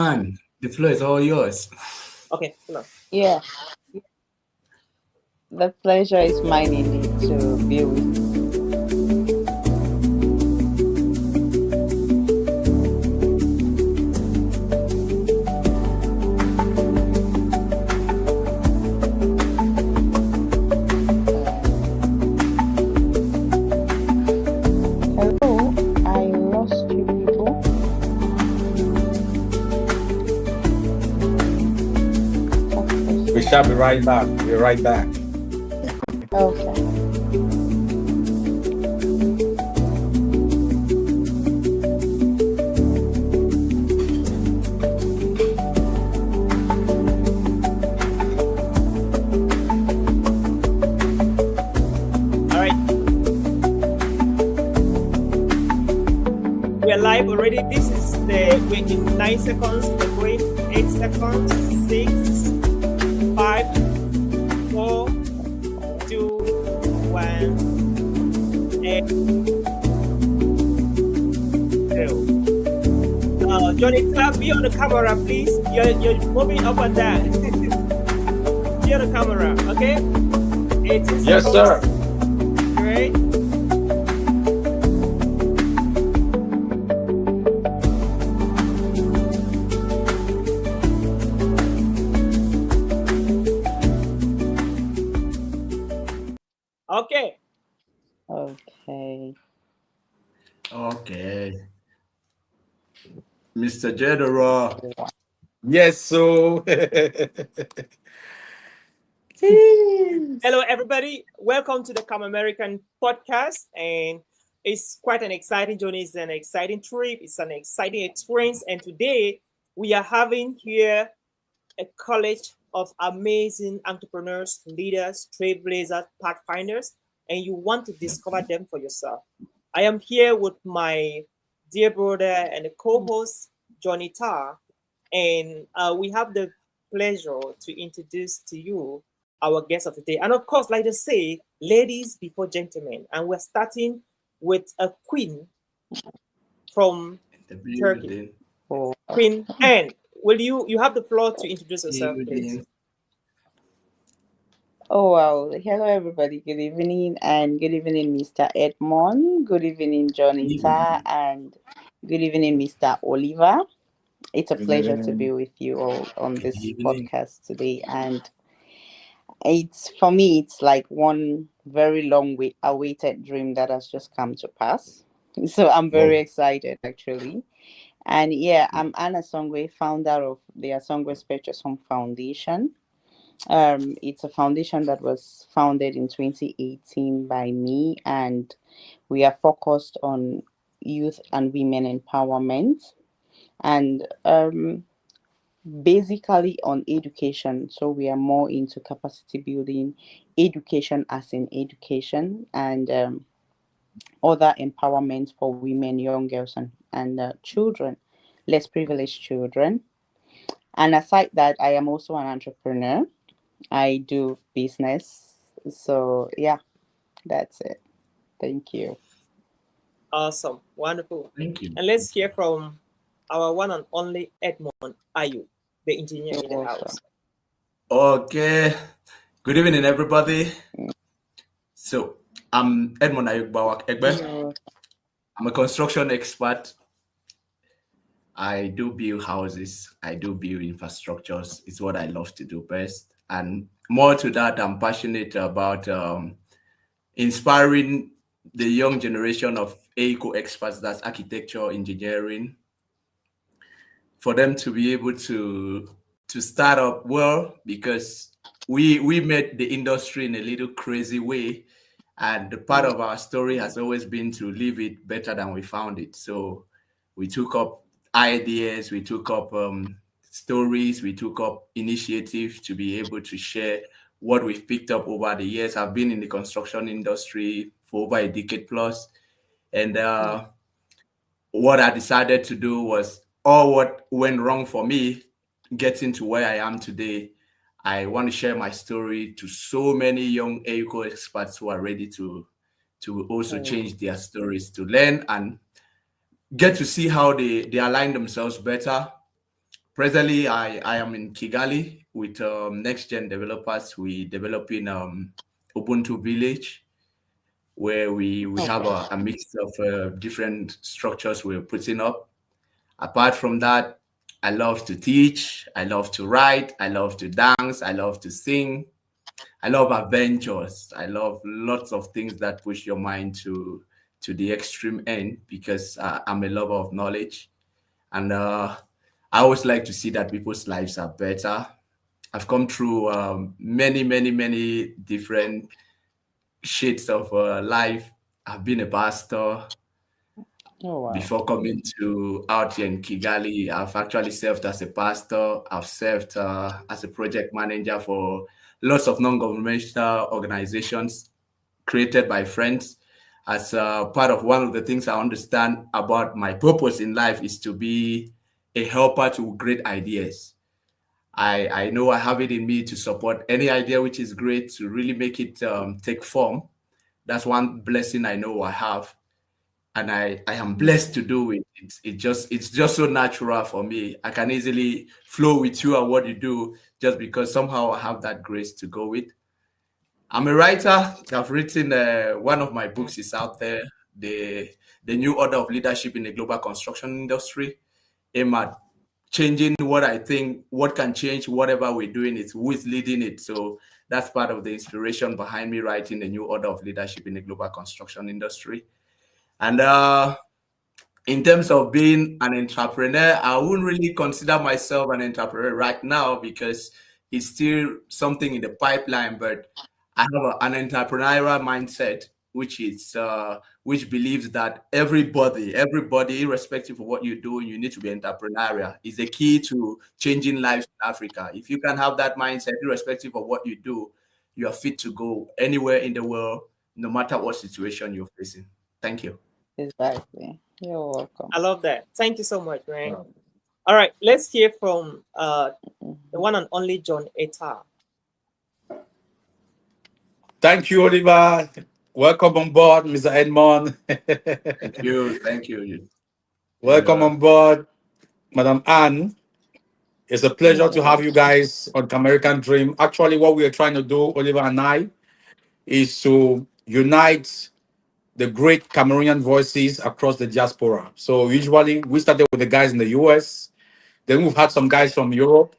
Man, the floor is all yours. Okay, hello. Yeah, the pleasure is mine indeed to be with. Hello, I lost you people. We shall be right back. We're right back. Okay. All right, we are live already. We're in 9 seconds. We're going 8 seconds. 6, 5, 4, 2, 1, 8, 0. Johnny, be on the camera, please. You're moving up and down. Be on the camera, okay? 18 Yes, seconds. sir. Great. Okay. Okay. Okay. Mr. General. Yes, so. Hello, everybody. Welcome to the Camerican podcast. And it's quite an exciting journey. It's an exciting trip. It's an exciting experience. And today we are having here a college of amazing entrepreneurs, leaders, trailblazers, pathfinders, and you want to discover them for yourself. I am here with my dear brother and co-host, Johnny Tarr, and we have the pleasure to introduce to you our guest of the day. And of course, like I say, ladies before gentlemen. And we're starting with a queen from The Turkey, building. Oh, Queen Anne. Will you have the floor to introduce yourself, please? Building. oh wow. Hello, everybody. Good evening, and good evening, Mr. Edmond. Good evening, Jonita, and good evening, Mr. Oliver. It's a Good pleasure to be evening. with you all on Good this evening. podcast today. And it's for me, it's like one very long awaited dream that has just come to pass. So I'm very Wow. excited actually. And yeah, I'm Anna Songwe, founder of the Songwe Spiritual Home Foundation. It's a foundation that was founded in 2018 by me, and we are focused on youth and women empowerment. And basically on education. So we are more into capacity building, education as in education, and other empowerment for women, young girls, and children, less privileged children. And aside that, I am also an entrepreneur. I do business. So yeah, that's it. Thank you. Awesome. Wonderful. Thank you. And let's hear from our one and only Edmond Ayu, the engineer You're in the welcome. house. Okay. Good evening, everybody. Mm. So, I'm Edmond Ayukbawak Egbe. You're I'm a construction expert. I do build houses. I do build infrastructures. It's what I love to do best. And more to that, I'm passionate about inspiring the young generation of AECO experts, that's architecture, engineering, for them to be able to start up well, because we met the industry in a little crazy way, and the part welcome. of our story has always been to leave it better than we found it. So we took up ideas, we took up stories, we took up initiatives to be able to share what we've picked up over the years. I've been in the construction industry for over a decade plus, and what I decided to do was, all what went wrong for me getting to where I am today. I want to share my story to so many young AECO experts who are ready to also Mm. change their stories, to learn and get to see how they align themselves better, presently I am in Kigali with next gen developers. We developing Ubuntu Village, where we have Okay. a mix of different structures we're putting up. Apart from that, I love to teach, I love to write, I love to dance, I love to sing, I love adventures, I love lots of things that push your mind to the extreme end because I'm a lover of knowledge. And I always like to see that people's lives are better. I've come through many different shades of life. I've been a pastor. Oh wow. Before coming to out here in Kigali, I've actually served as a pastor. I've served as a project manager for lots of non-governmental organizations created by friends. As part of one of the things I understand about my purpose in life is to be a helper to great ideas. I know I have it in me to support any idea which is great to really make it take form. That's one blessing I know I have, and I am blessed to do it. It's just so natural for me. I can easily flow with you and what you do just because somehow I have that grace to go with. I'm a writer. I've written one of my books is out there, the the new order of leadership in the global construction industry, aim at changing what I think, what can change whatever we're doing. It's who is leading it. So that's part of the inspiration behind me writing the new order of leadership in the global construction industry. And in terms of being an entrepreneur, I wouldn't really consider myself an entrepreneur right now because it's still something in the pipeline. But I have an entrepreneurial mindset, which believes that everybody, irrespective of what you're doing, you need to be entrepreneurial. Is the key to changing lives in Africa. If you can have that mindset, irrespective of what you do, you are fit to go anywhere in the world, no matter what situation you're facing. Thank you. Exactly. You're welcome. I love that. Thank you so much, man. All right, let's hear from the one and only John Eta. Thank you, Oliver. Welcome on board, Mr. Edmond. Thank you. Thank you. And Welcome on board, Madam Anne. It's a pleasure to have you guys on Camerican Dream. Actually, what we are trying to do, Oliver and I, is to unite the great Cameroonian voices across the diaspora. So usually we started with the guys in the US, then we've had some guys from Europe.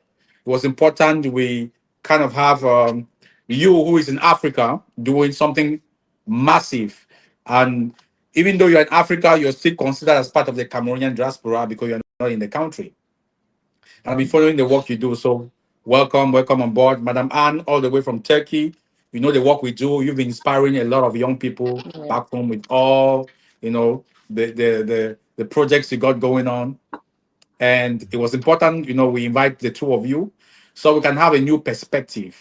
It was important we kind of have you who is in Africa doing something massive. And even though you're in Africa, you're still considered as part of the Cameroonian diaspora because you're not in the country. And I've been following the work you do. So welcome on board. Madam Anne, all the way from Turkey. You know the work we do. You've been inspiring a lot of young people Yeah. back home with all, the projects you got going on. And it was important, we invite the two of you so we can have a new perspective.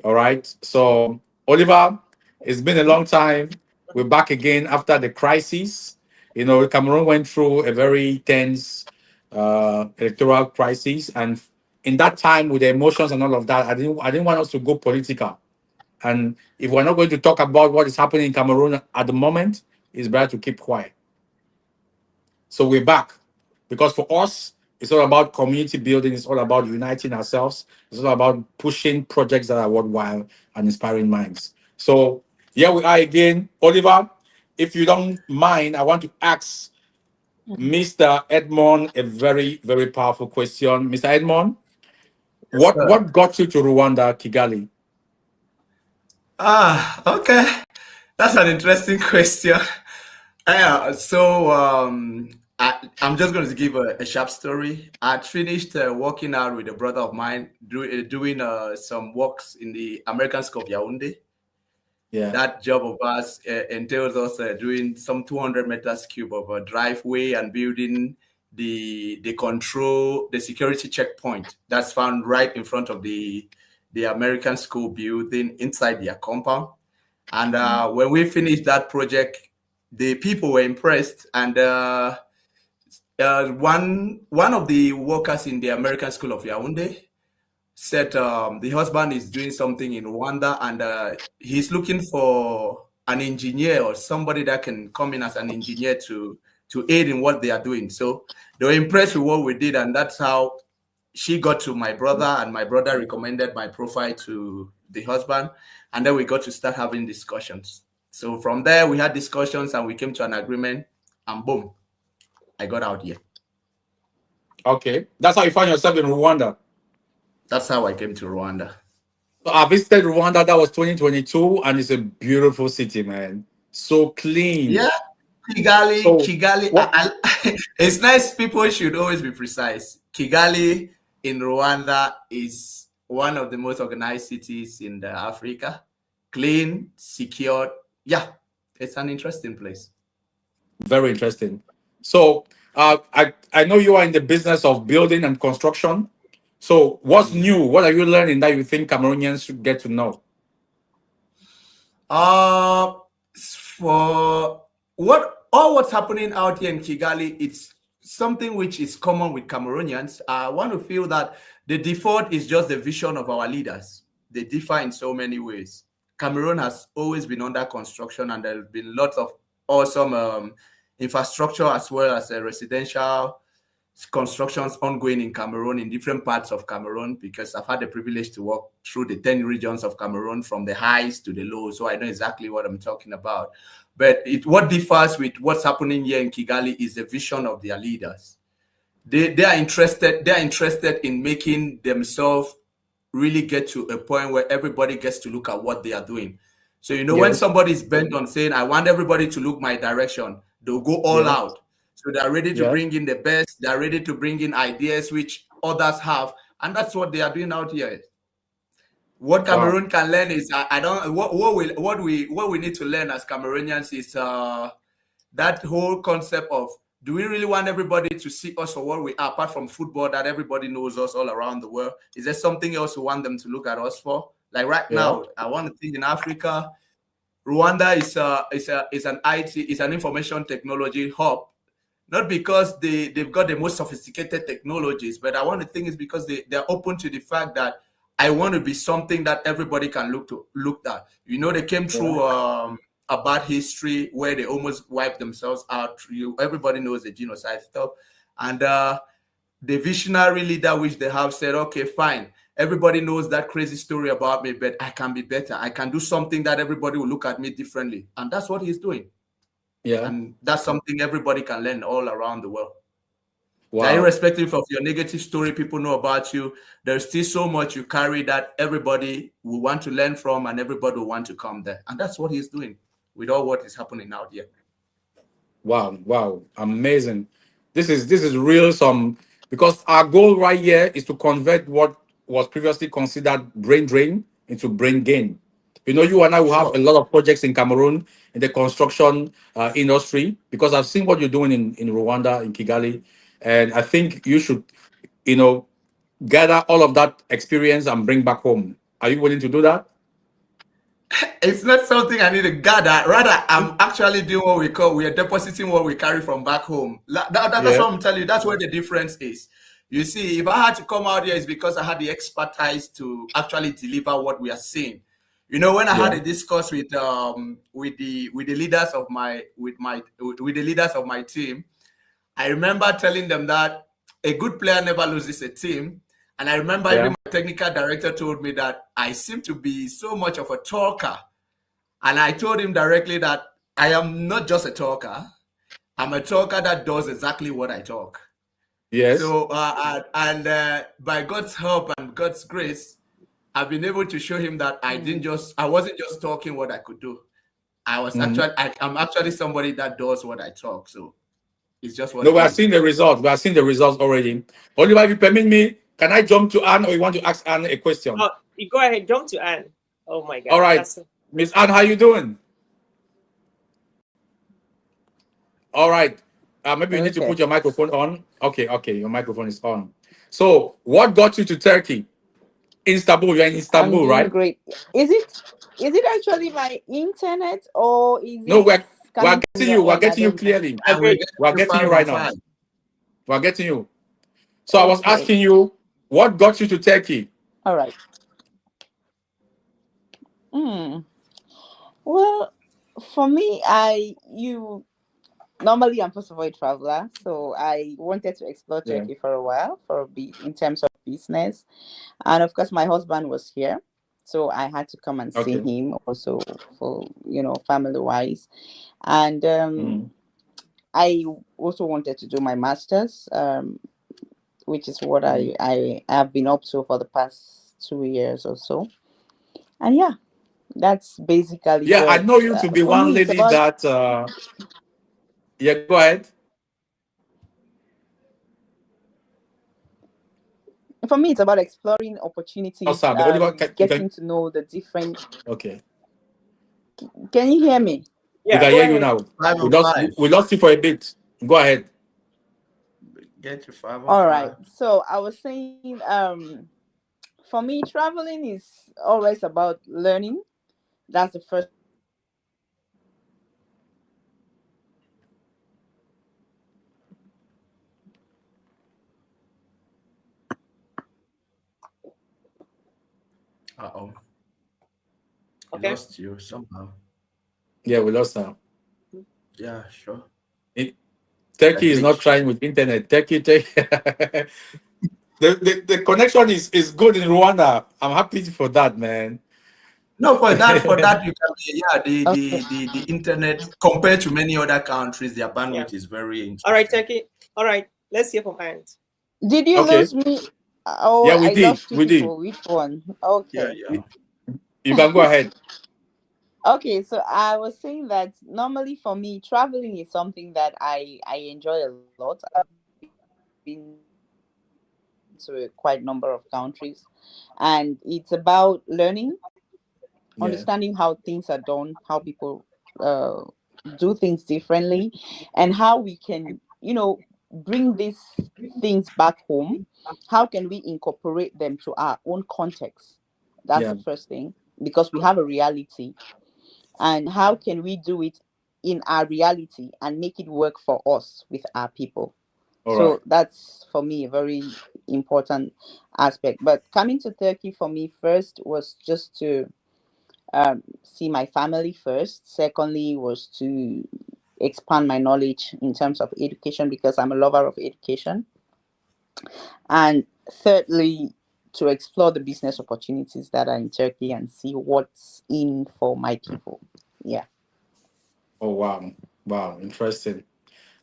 All right. So, Oliver, it's been a long time. We're back again after the crisis. Cameroon went through a very tense electoral crisis, and in that time, with the emotions and all of that, I didn't want us to go political. And if we're not going to talk about what is happening in Cameroon at the moment, it's better to keep quiet. So we're back because for us, it's all about community building. It's all about uniting ourselves. It's all about pushing projects that are worthwhile and inspiring minds. So here we are again. Oliver, if you don't mind, I want to ask Mr. Edmond a very, very powerful question. Mr. Edmond, yes, sir. what got you to Rwanda, Kigali? Okay. That's an interesting question. Yeah, so I'm just going to give a sharp story. I'd finished working out with a brother of mine doing some works in the American School of Yaoundé. Yeah. That job of ours entails us doing some 200 meters cube of a driveway and building the security checkpoint that's found right in front of the American school building inside their compound. And when we finished that project, the people were impressed, and one of the workers in the American School of Yaoundé said the husband is doing something in Rwanda, and he's looking for an engineer or somebody that can come in as an engineer to aid in what they are doing. So they were impressed with what we did, and that's how she got to my brother, and my brother recommended my profile to the husband, and then we got to start having discussions. So from there, we had discussions and we came to an agreement, and boom, I got out here. Okay, that's how you find yourself in Rwanda. That's how I came to Rwanda. So I visited Rwanda. That was 2022, and it's a beautiful city, man. So clean. Yeah, Kigali, So Kigali. what? It's nice. People should always be precise. Kigali in Rwanda is one of the most organized cities in the Africa. Clean, secured. Yeah, it's an interesting place. Very interesting. So I know you are in the business of building and construction. So what's Mm. new? What are you learning that you think Cameroonians should get to know? Uh, for what's happening out here in Kigali, it's something which is common with Cameroonians. I want to feel that the default is just the vision of our leaders. They differ in so many ways. Cameroon has always been under construction, and there have been lots of awesome infrastructure as well as residential constructions ongoing in Cameroon, in different parts of Cameroon, because I've had the privilege to walk through the 10 regions of Cameroon from the highs to the lows. So I know exactly what I'm talking about. But what differs with what's happening here in Kigali is the vision of their leaders. They are interested in making themselves really get to a point where everybody gets to look at what they are doing. So, when Yes. somebody is bent on saying, I want everybody to look my direction, they'll go all Yes. out. So they're ready to Yes. bring in the best. They're ready to bring in ideas which others have. And that's what they are doing out here. What Wow. Cameroon can learn is, I don't, what we need to learn as Cameroonians is that whole concept of, do we really want everybody to see us for what we are, apart from football, that everybody knows us all around the world? Is there something else we want them to look at us for? Like right Yeah. now, I want to think in Africa, Rwanda is an information technology hub. Not because they've got the most sophisticated technologies, but I want to think it's because they're open to the fact that I want to be something that everybody can look at. They came through a bad history where they almost wiped themselves out. Everybody knows the genocide stuff. And the visionary leader which they have said, okay, fine. Everybody knows that crazy story about me, but I can be better. I can do something that everybody will look at me differently. And that's what he's doing. Yeah. And that's something everybody can learn all around the world. That Wow. irrespective of your negative story people know about you, there's still so much you carry that everybody will want to learn from, and everybody will want to come there. And that's what he's doing with all what is happening out here. Wow. Wow. Amazing. This is real because our goal right here is to convert what was previously considered brain drain into brain gain. You and I will have Sure. a lot of projects in Cameroon in the construction industry because I've seen what you're doing in Rwanda, in Kigali, and I think you should, you know, gather all of that experience and bring back home. Are you willing to do that? It's not something I need to gather. Rather, I'm actually doing what we are depositing what we carry from back home. That's Yeah. what I'm telling you. That's where the difference is. You see, if I had to come out here, it's because I had the expertise to actually deliver what we are seeing. When I had Yeah. a discourse with the leaders of with the leaders of my team, I remember telling them that a good player never loses a team. And I remember Yeah. even my technical director told me that I seem to be so much of a talker. And I told him directly that I am not just a talker. I'm a talker that does exactly what I talk. Yes. So, by God's help and God's grace, I've been able to show him that I wasn't just talking what I could do. Mhm. I'm actually somebody that does what I talk. So it's just what No, it we are is. seeing the results. We are seeing the results already. Oliver, if you permit me, can I jump to Anne or you want to ask Anne a question? Oh, you go ahead, jump to Anne. Oh my All God, right. that's Miss Anne, how you doing? All right. Maybe you need to Okay. put your microphone on. Okay, your microphone is on. So, what got you to Turkey? Istanbul. You're in I'm Istanbul, doing right? great. Is it actually my internet or is No, it we're coming from getting your you. We're end? I getting you don't know. clearly. And we're great. getting We're you getting you 5 on right now. 5. We're getting you. So I was Okay. asking you, what got you to Turkey? All right. Hmm. Well, for me, normally I'm first of all a traveler, so I wanted to explore Yeah. Turkey for a while, for a bit, in terms of business. And of course, my husband was here. So I had to come and see Okay. him also for, family wise. And Mm. I also wanted to do my master's, which is what Mm. I have been up to for the past 2 years or so. And yeah, that's basically Yeah, I what, know you to be for one me, it's lady about, that. Yeah, go ahead. exploring opportunities, Awesome. Oliver, you can. getting to know the different. Okay, Can you hear me? we Yeah, can go hear you ahead. now. Five We on lost five. we lost you for a bit. Go ahead. Get to 5 on 5. All right. So I was saying, for me, traveling is always about learning. That's the first thing. Uh-oh. We Okay. lost you somehow. Yeah, we lost now. Yeah, sure. It, A Turkey is not glitch. trying with internet. Turkey, the, the connection is good in Rwanda. I'm happy for that, man. No, for that you can yeah, the, Okay. the the the internet compared to many other countries, their Yeah. bandwidth is very All right, interesting. Turkey. All right. Let's hear from Ant. Did you Okay. lose me? Oh, Yeah, we I did. lost two We did. people. Which one? Yeah, Okay. yeah. You can go ahead. Okay, so I was saying that normally for me, traveling is something that I enjoy a lot. I've been to quite a number of countries, and it's about learning, understanding how things are done, how Yeah. people do things differently, and how we can, bring these things back home. How can we incorporate them to our own context? That's the Yeah. first thing, because we have a reality, and how can we do it in our reality and make it work for us with our people. All right. So that's for me a very important aspect. But coming to Turkey for me first was just to see my family first. Secondly was to expand my knowledge in terms of education, because I'm a lover of education. And thirdly, to explore the business opportunities that are in Turkey and see what's in for my people. Yeah. Oh wow. Wow. Interesting.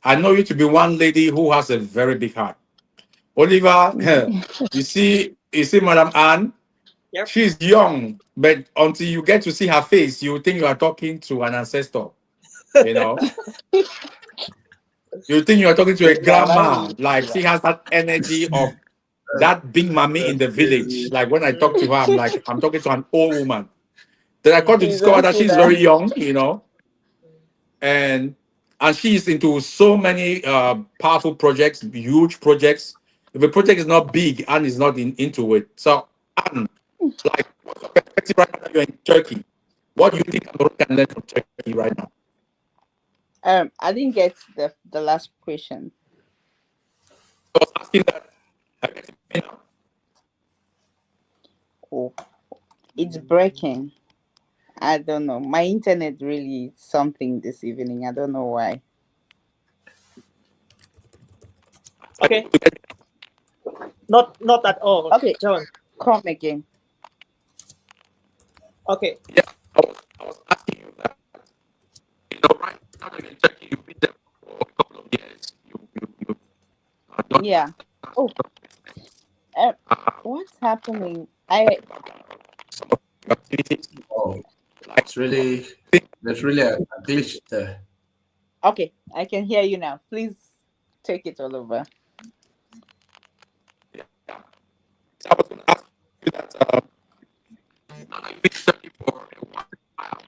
I know you to be one lady who has a very big heart. Oliver, you see, Madam Anne, Yep. she's young, but until you get to see her face, you think you are talking to an ancestor. You know, you think you are talking to a Yeah, that's grandma. really Like true. she has that energy of that big mommy in That's the village. crazy. Like when I talk to Mm, her, I'm like, I'm talking to an old woman. Then I got to mm, Please discover don't that say she's that. very young, and she's into so many powerful projects, huge projects. If a project is not big, Anne is not into it. So, Anne, like, what's your perspective right now? You're in Turkey. What do you think Cameroon can learn from Turkey right now? I didn't get the last question. I was asking that. I get it now. Oh, it's breaking. I don't know. My internet really is something this evening. I don't know why. I okay. want to get Not at all, Okay, John. come again. Okay. yeah. I was asking you that. Right now you're in Turkey. You've been there for a couple of years. You have done Yeah. Oh, uh, what's happening? I some of your activities. Oh, Like, it's what really do you think? there's really a glitch there. Okay, I can hear you now. Please take it all over. So I was going to ask you that. Now that you've been in Turkey for a while,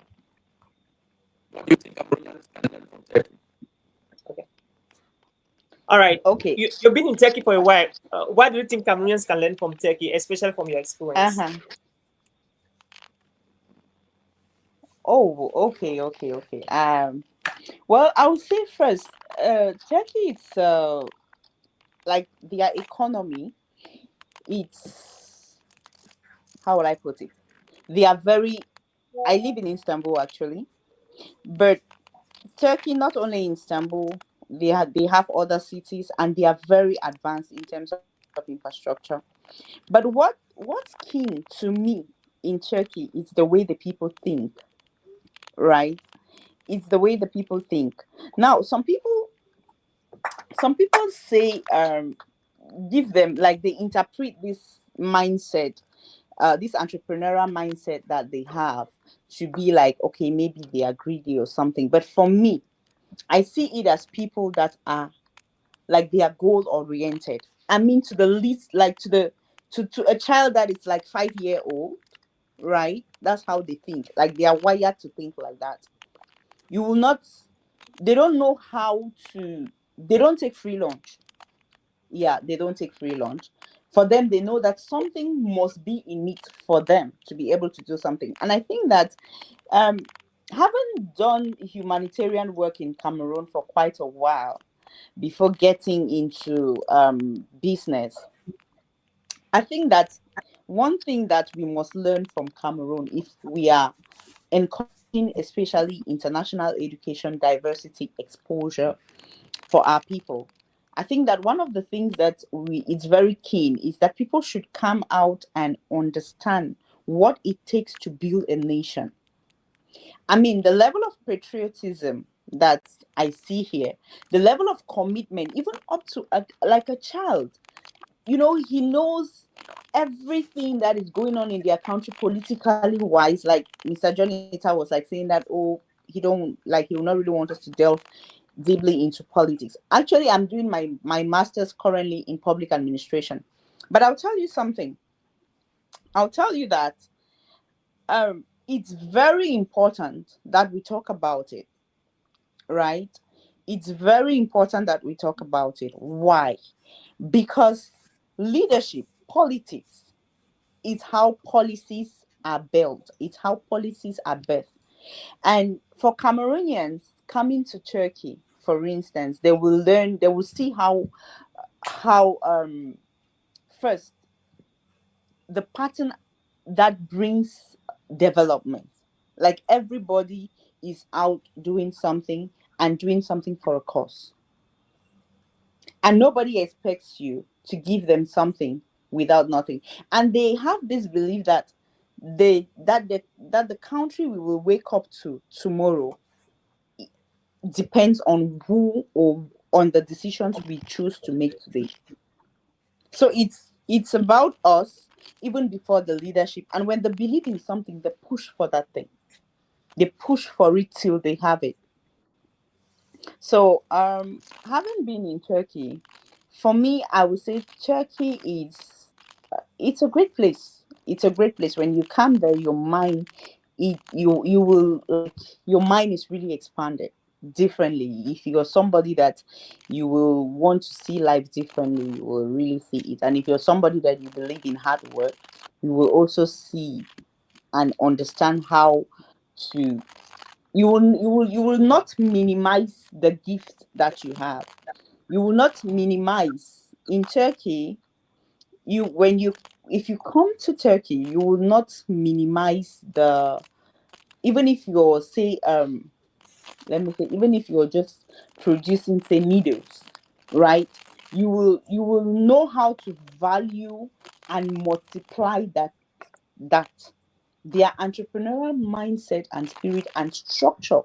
what do you think Cameroonians can learn from Turkey? Okay. All right. Okay. You've been in Turkey for a while. What do you think Cameroonians can learn from Turkey, especially from your experience? Uh-huh. Oh, okay. Well, I would say first, Turkey is like their economy. It's, how would I put it? They are very. I live in Istanbul actually, but Turkey, not only in Istanbul, they have other cities, and they are very advanced in terms of infrastructure. But what's keen to me in Turkey is the way the people think, right? It's the way the people think. Now, some people say, give them, like, they interpret this mindset, this entrepreneurial mindset that they have, to be like, okay, maybe they are greedy or something. But for me, I see it as people that are, like, they are goal oriented. I mean, to the least, like, to a child that is like 5 year old, right? That's how they think. Like, they are wired to think like that. You will not, they don't know how to, they don't take free lunch. Yeah, they don't take free lunch. For them, they know that something must be in it for them to be able to do something. And I think that, um having done humanitarian work in Cameroon for quite a while before getting into business, I think that one thing that we must learn from Cameroon, if we are encouraging especially international education, diversity, exposure for our people, I think that one of the things that we it's very keen is that people should come out and understand what it takes to build a nation. I mean, the level of patriotism that I see here, the level of commitment, even up to like a child, he knows everything that is going on in their country politically wise. Like Mr. Jonita was like saying that, oh, he will not really want us to delve deeply into politics. Actually, I'm doing my master's currently in public administration. But I'll tell you something. I'll tell you that it's very important that we talk about it, right? It's very important that we talk about it. Why? Because leadership, politics, is how policies are built. It's how policies are birthed. And for Cameroonians coming to Turkey, for instance, they will learn, they will see how first, the pattern that brings development. Like, everybody is out doing something and doing something for a cause. And nobody expects you to give them something without nothing. And they have this belief that the country we will wake up to tomorrow depends on who, or on the decisions we choose to make today. So it's about us, even before the leadership. And when they believe in something, they push for that thing. They push for it till they have it. So, having been in Turkey, for me, I would say Turkey is, it's a great place. It's a great place. When you come there, your mind, you will, like, your mind is really expanded differently. If you're somebody that you will want to see life differently, you will really see it. And if you're somebody that you believe in hard work, you will also see and understand how to, you will not minimize the gift that you have. You will not minimize in Turkey. You when you If you come to Turkey, you will not minimize the, even if you're, say, let me say, even if you're just producing, say, needles, right? You will know how to value and multiply that their entrepreneurial mindset and spirit and structure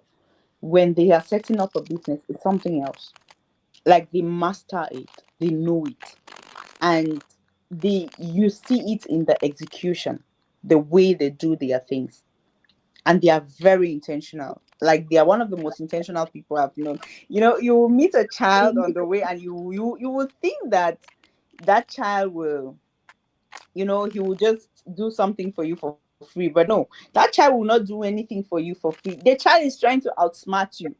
when they are setting up a business is something else. Like, they master it, they know it, and you see it in the execution, the way they do their things, and they are very intentional. Like, they are one of the most intentional people I've known. You will meet a child on the way, and you will think that that child will, he will just do something for you for free. But no, that child will not do anything for you for free. The child is trying to outsmart you.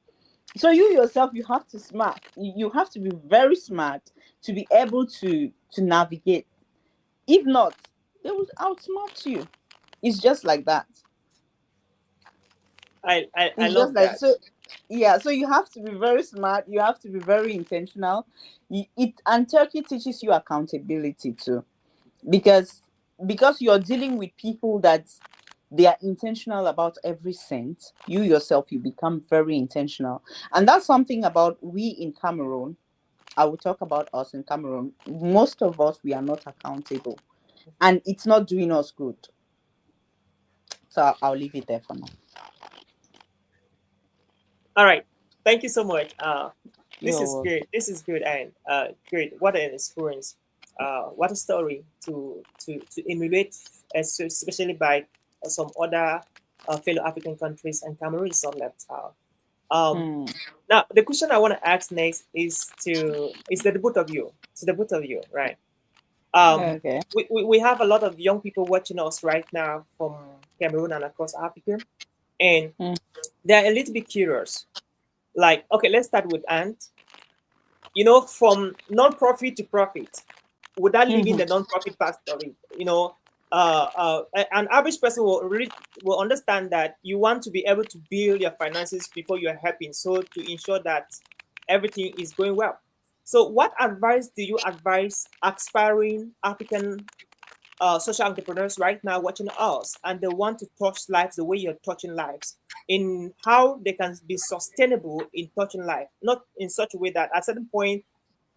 So you yourself, you have to smart. You have to be very smart to be able to navigate. If not, they will outsmart you. It's just like that. I It's just love like that. so. Yeah, so you have to be very smart. You have to be very intentional. And Turkey teaches you accountability too, because you're dealing with people that they are intentional about every cent. You yourself, you become very intentional, and that's something about we in Cameroon. I will talk about us in Cameroon. Most of us, we are not accountable. and it's not doing us good. So I'll leave it there for now. All right. Thank you so much. This You're is welcome. good. This is good and great. What an experience. What a story to emulate, especially by some other fellow African countries, and Cameroon is not left out. Um, Hmm. Now, the question I want to ask next is the both of you. To the both of you, right? Um, Okay. we have a lot of young people watching us right now from Cameroon and across Africa, and Hmm. they're a little bit curious. Like, okay, let's start with Ant. From non-profit to profit, without leaving the non-profit part of it, an average person will understand that you want to be able to build your finances before you're helping, so to ensure that everything is going well. So what advice do you advise aspiring African social entrepreneurs right now watching us, and they want to touch lives the way you're touching lives, in how they can be sustainable in touching life, not in such a way that at a certain point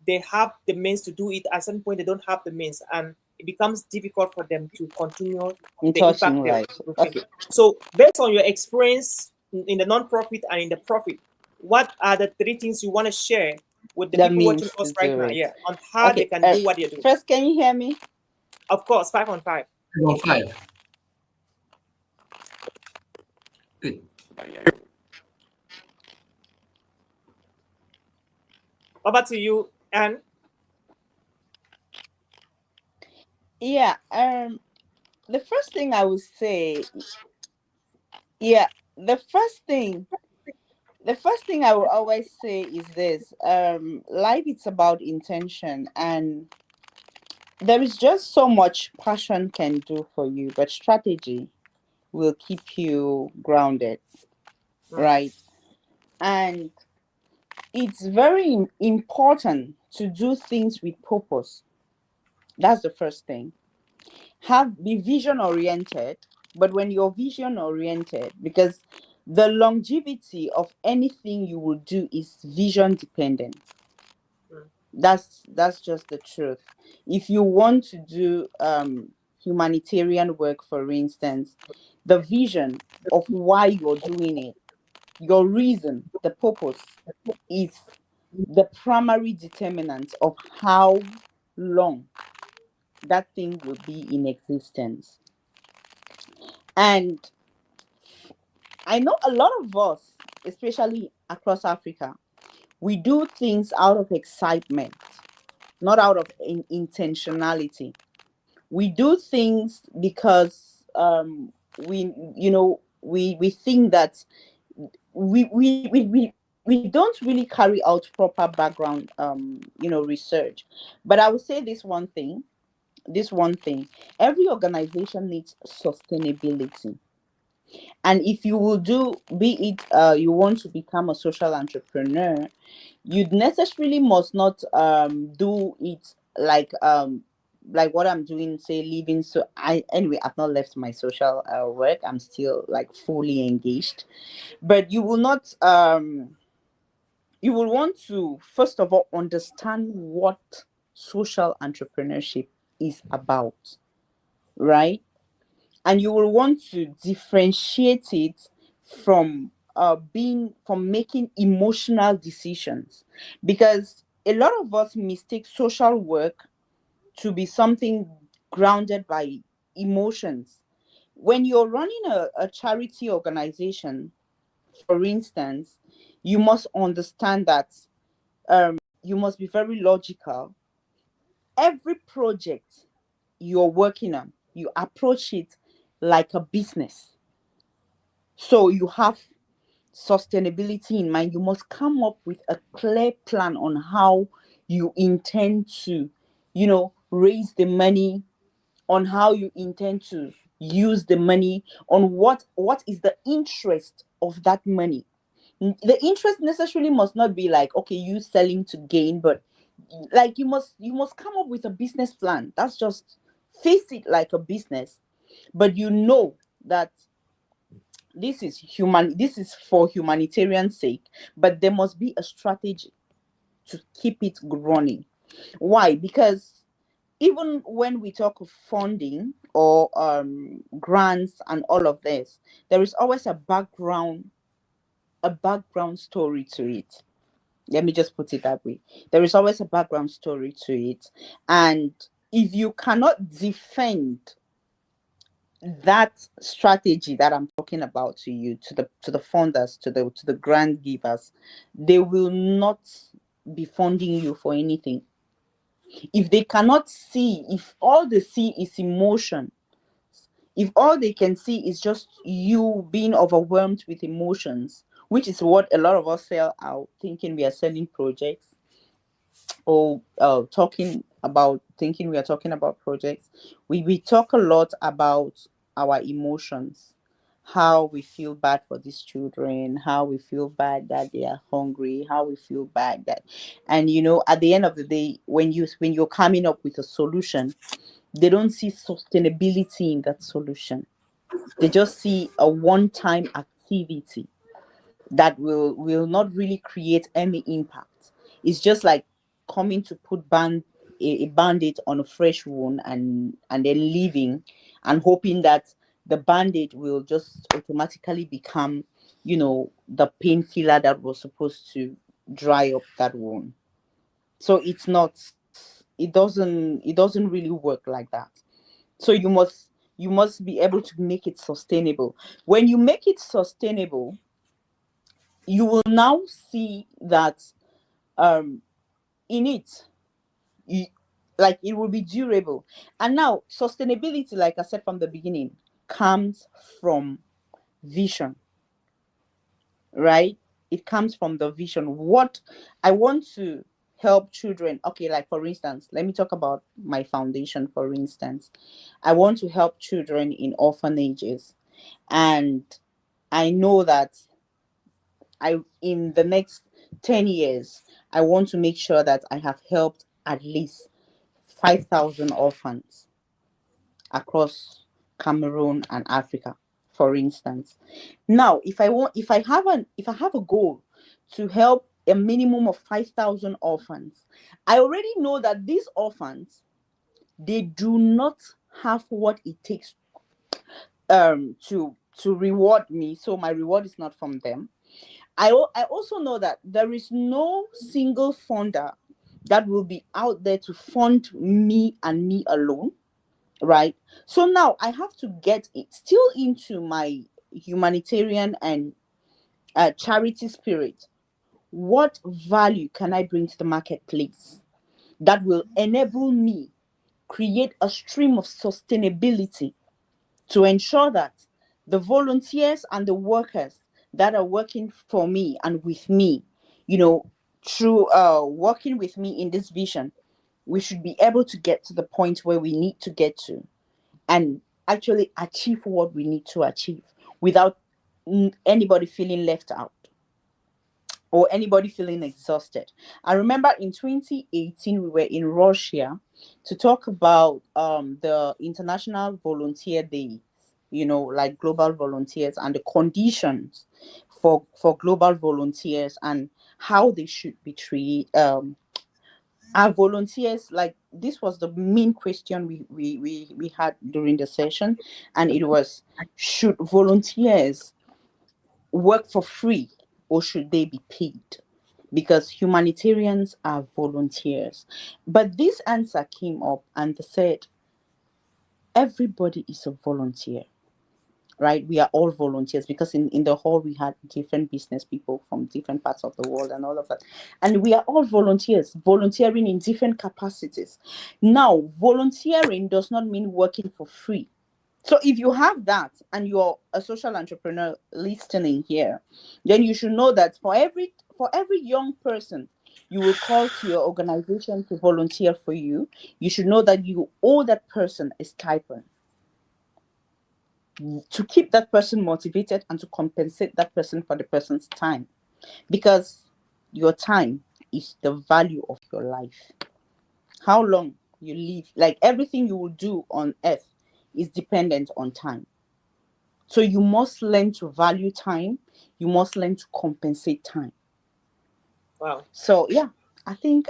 they have the means to do it, at a certain point they don't have the means, and it becomes difficult for them to continue In the impact touching they're lives. looking. Okay. So based on your experience in the non-profit and in the profit, what are the three things you want to share with the That people watching means to us right do now, it. yeah, on how they Okay. can do what they do? First, can you hear me? Of course, 5 on 5. 5. Good. Over to you, Anne. Yeah. The first thing I would say, yeah, the first thing, the first thing I will always say is this: life it's about intention, and there is just so much passion can do for you, but strategy will keep you grounded, Mm, right? And it's very important to do things with purpose. That's the first thing. Be vision oriented, but when you're vision oriented, because the longevity of anything you will do is vision dependent. mm, That's just the truth. If you want to do humanitarian work, for instance, the vision of why you're doing it, your reason, the purpose, is the primary determinant of how long that thing will be in existence. And I know a lot of us, especially across Africa, we do things out of excitement, not out of intentionality. We do things because we think that we don't really carry out proper background research. But I would say this one thing: every organization needs sustainability. And if you will do, be it you want to become a social entrepreneur, you necessarily must not do it like what I'm doing, say leaving. So I've not left my social work. I'm still like fully engaged. But you will want to first of all understand what social entrepreneurship is about, right? And you will want to differentiate it from making emotional decisions, because a lot of us mistake social work to be something grounded by emotions. When you're running a charity organization, for instance, you must understand that you must be very logical. Every project you're working on, you approach it like a business. So you have sustainability in mind. You must come up with a clear plan on how you intend to, raise the money, on how you intend to use the money, on what is the interest of that money. The interest necessarily must not be like, okay, you selling to gain, but like you must come up with a business plan. That's just face it like a business, but you know that this is for humanitarian sake, but there must be a strategy to keep it running. Why? Because even when we talk of funding or grants and all of this, there is always a background story to it. Let me just put it that way. There is always a background story to it. And if you cannot defend that strategy that I'm talking about to you, to the funders, to the grant givers, they will not be funding you for anything. If they cannot see, if all they see is emotion, if all they can see is just you being overwhelmed with emotions, which is what a lot of us sell out thinking we are selling projects, or thinking we are talking about projects, we talk a lot about our emotions, how we feel bad for these children, how we feel bad that they are hungry, how we feel bad that, and at the end of the day, when you're coming up with a solution, they don't see sustainability in that solution. They just see a one-time activity that will not really create any impact. It's just like coming to put a band-aid on a fresh wound, and then leaving and hoping that the band-aid will just automatically become, the painkiller that was supposed to dry up that wound. So it doesn't really work like that. So you must be able to make it sustainable. When you make it sustainable, you will now see that in it, you, like, it will be durable. And now sustainability, like I said from the beginning, comes from vision, right? It comes from the vision. What I want to help children, okay, like for instance, let me talk about my foundation. For instance, I want to help children in orphanages, and I know that in the next 10 years, I want to make sure that I have helped at least 5,000 orphans across Cameroon and Africa, for instance. Now, if I have a goal to help a minimum of 5,000 orphans, I already know that these orphans, they do not have what it takes to reward me. So my reward is not from them. I also know that there is no single funder that will be out there to fund me and me alone, right? So now I have to get it still into my humanitarian and charity spirit. What value can I bring to the marketplace that will enable me create a stream of sustainability to ensure that the volunteers and the workers that are working for me and with me, through working with me in this vision, we should be able to get to the point where we need to get to, and actually achieve what we need to achieve without anybody feeling left out or anybody feeling exhausted. I remember in 2018 we were in Russia to talk about the International Volunteer Day, like global volunteers and the conditions for global volunteers and how they should be treated. Are volunteers, like, this was the main question we had during the session, and it was, should volunteers work for free or should they be paid? Because humanitarians are volunteers. But this answer came up and they said, everybody is a volunteer, right? We are all volunteers, because in the hall we had different business people from different parts of the world and all of that. And we are all volunteers, volunteering in different capacities. Now, volunteering does not mean working for free. So if you have that and you're a social entrepreneur listening here, then you should know that for every young person you will call to your organization to volunteer for you, you should know that you owe that person a stipend to keep that person motivated and to compensate that person for the person's time, because your time is the value of your life. How long you live, like everything you will do on earth, is dependent on time. So you must learn to value time. You must learn to compensate time. Wow. So yeah, I think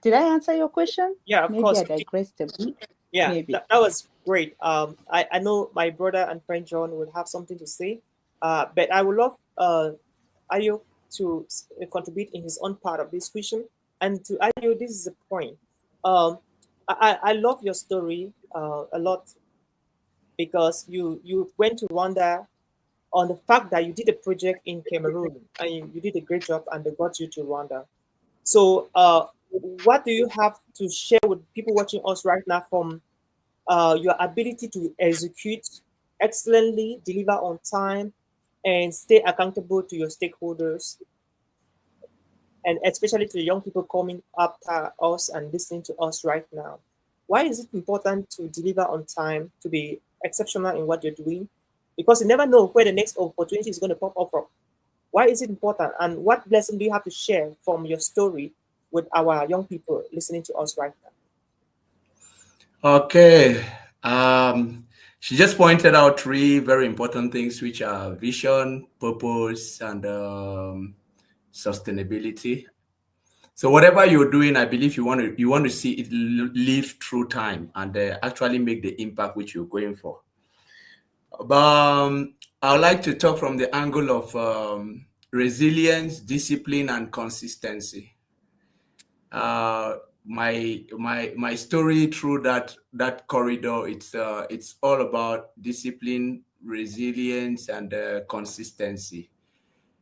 did I answer your question? Yeah, of Maybe course. I digressed a bit. Yeah, Maybe. that was great. I know my brother and friend John will have something to say, but I would love Ayo to contribute in his own part of this question. And to Ayo, this is a point. Um, I love your story a lot because you went to Rwanda on the fact that you did a project in Cameroon and you did a great job and they got you to Rwanda. So, what do you have to share with people watching us right now from your ability to execute excellently, deliver on time, and stay accountable to your stakeholders, and especially to the young people coming after us and listening to us right now? Why is it important to deliver on time, to be exceptional in what you're doing? Because you never know where the next opportunity is going to pop up from. Why is it important? And what lesson do you have to share from your story with our young people listening to us right now? Okay. She just pointed out three very important things, which are vision, purpose, and sustainability. So whatever you're doing, I believe you want to see it live through time and actually make the impact which you're going for. I would like to talk from the angle of resilience, discipline, and consistency. Uh, my story through that corridor, it's all about discipline, resilience, and consistency.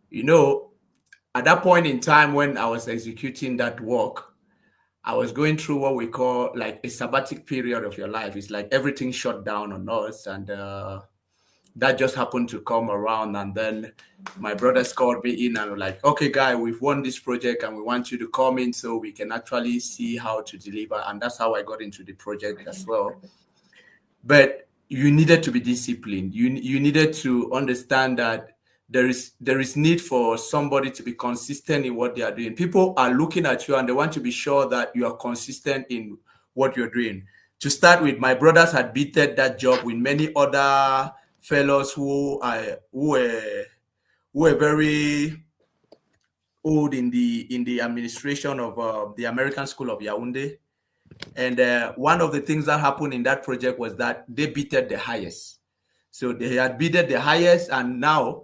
You know, at that point in time when I was executing that work, I was going through what we call like a sabbatic period of your life. It's like everything shut down on us, and that just happened to come around. And then my brothers called me in and were like, okay, guy, we've won this project and we want you to come in so we can actually see how to deliver. And that's how I got into the project as well. But you needed to be disciplined. You needed to understand that there is need for somebody to be consistent in what they are doing. People are looking at you and they want to be sure that you are consistent in what you're doing. To start with, my brothers had beaten that job with many other fellows who were very old in the administration of the American School of Yaoundé. And one of the things that happened in that project was that they beated the highest. So they had bidded the highest, and now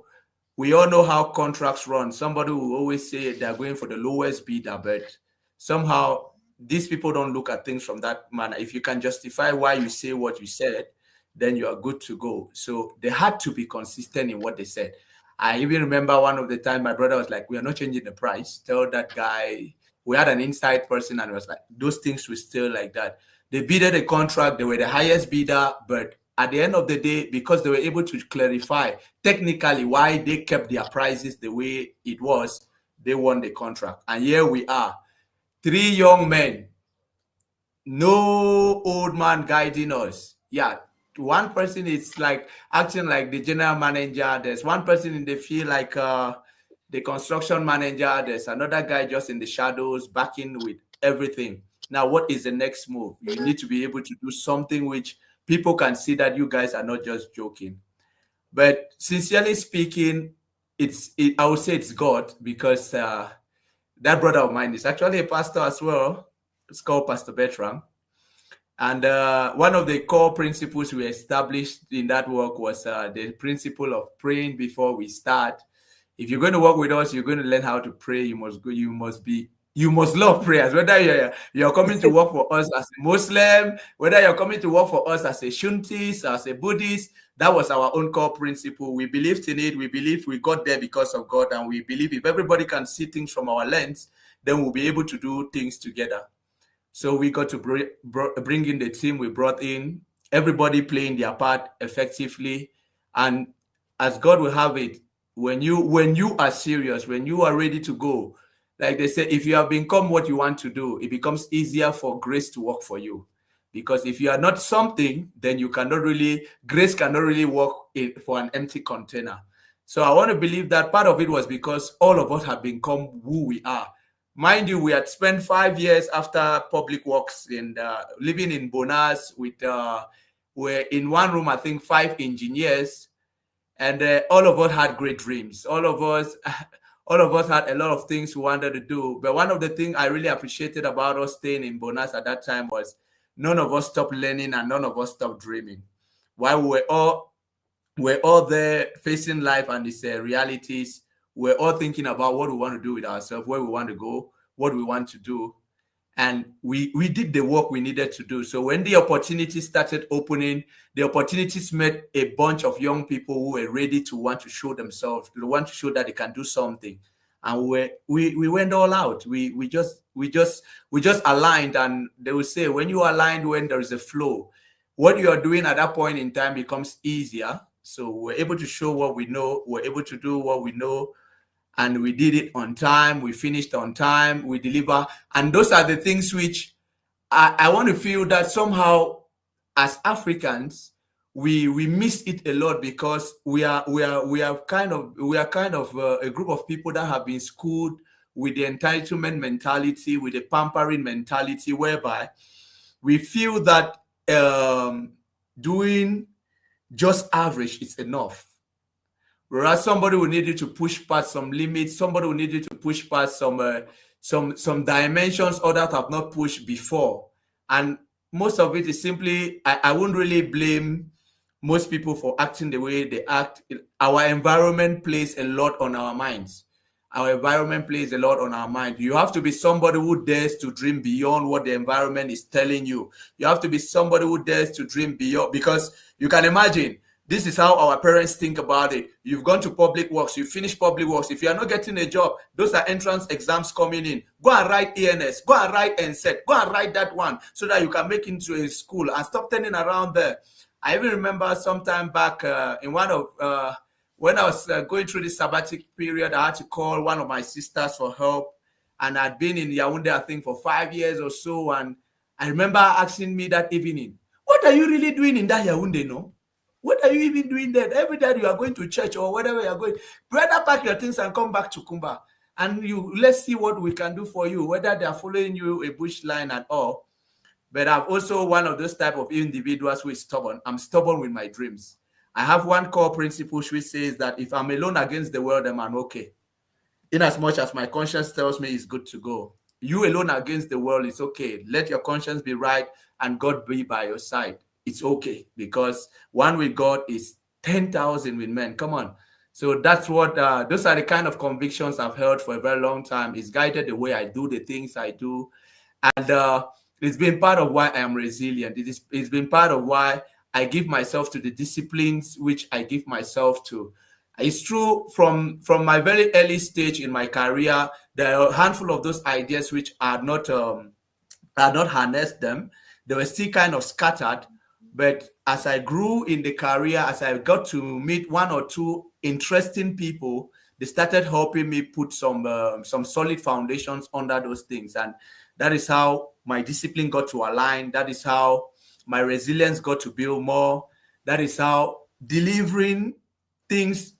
we all know how contracts run. Somebody will always say they're going for the lowest bidder, but somehow these people don't look at things from that manner. If you can justify why you say what you said, then you are good to go. So they had to be consistent in what they said. I even remember one of the time my brother was like, "We are not changing the price." Tell that guy. We had an inside person, and it was like those things were still like that. They bidded a contract. They were the highest bidder, but at the end of the day, because they were able to clarify technically why they kept their prices the way it was, they won the contract. And here we are, three young men, no old man guiding us. Yeah, one person is like acting like the general manager. There's one person in the field like the construction manager. There's another guy just in the shadows backing with everything. Now, what is the next move? You need to be able to do something which people can see that you guys are not just joking. But sincerely speaking, I would say it's God, because that brother of mine is actually a pastor as well. It's called Pastor Bertram. And one of the core principles we established in that work was the principle of praying before we start. If you're going to work with us, you're going to learn how to pray. You must love prayers. Whether you're coming to work for us as a Muslim, whether you're coming to work for us as a Shuntis, as a Buddhist, that was our own core principle. We believed in it. We believe we got there because of God, and we believe if everybody can see things from our lens, then we'll be able to do things together. So we got to bring in the team we brought in, everybody playing their part effectively. And as God will have it, when you are serious, when you are ready to go, like they say, if you have become what you want to do, it becomes easier for grace to work for you. Because if you are not something, then grace cannot really work for an empty container. So I want to believe that part of it was because all of us have become who we are. Mind you, we had spent 5 years after public works and living in Bonas with we're in one room, I think 5 engineers, and all of us had great dreams. All of us all of us had a lot of things we wanted to do. But one of the things I really appreciated about us staying in Bonas at that time was none of us stopped learning and none of us stopped dreaming. While we're all there facing life and its realities, we're all thinking about what we want to do with ourselves, where we want to go, what we want to do. And we did the work we needed to do. So when the opportunities started opening, the opportunities met a bunch of young people who were ready to want to show themselves, to want to show that they can do something. And we went all out. We just aligned. And they will say, when you aligned, when there is a flow, what you are doing at that point in time becomes easier. So we're able to show what we know, we're able to do what we know, and we did it on time, we finished on time, we deliver. And those are the things which I want to feel that somehow as Africans, we miss it a lot because we are kind of a group of people that have been schooled with the entitlement mentality, with the pampering mentality, whereby we feel that doing just average is enough. Whereas somebody will need you to push past some limits, somebody will need you to push past some dimensions others have not pushed before. And most of it is simply, I wouldn't really blame most people for acting the way they act. Our environment plays a lot on our minds. Our environment plays a lot on our mind. You have to be somebody who dares to dream beyond what the environment is telling you. You have to be somebody who dares to dream beyond, because you can imagine, this is how our parents think about it. You've gone to public works, you finish public works. If you are not getting a job, those are entrance exams coming in. Go and write ENS, go and write NSET, go and write that one so that you can make it into a school and stop turning around there. I even remember sometime back in one of, when I was going through this sabbatic period, I had to call one of my sisters for help. And I'd been in Yaoundé, I think, for 5 years or so. And I remember asking me that evening, what are you really doing in that Yaoundé, no? What are you even doing there? Every day you are going to church or whatever you are going, better pack your things and come back to Kumba. And let's see what we can do for you, whether they are following you a bush line at all. But I'm also one of those type of individuals who is stubborn. I'm stubborn with my dreams. I have one core principle which says that if I'm alone against the world, then I'm okay. In as much as my conscience tells me it's good to go. You alone against the world, it's okay. Let your conscience be right and God be by your side. It's okay, because one with God is 10,000 with men. Come on. So that's what, those are the kind of convictions I've held for a very long time. It's guided the way I do the things I do. And it's been part of why I am resilient. It's been part of why I give myself to the disciplines which I give myself to. It's true, from my very early stage in my career, there are a handful of those ideas which are not harnessed them. They were still kind of scattered. But as I grew in the career, as I got to meet one or two interesting people, they started helping me put some solid foundations under those things. And that is how my discipline got to align. That is how my resilience got to build more. That is how delivering things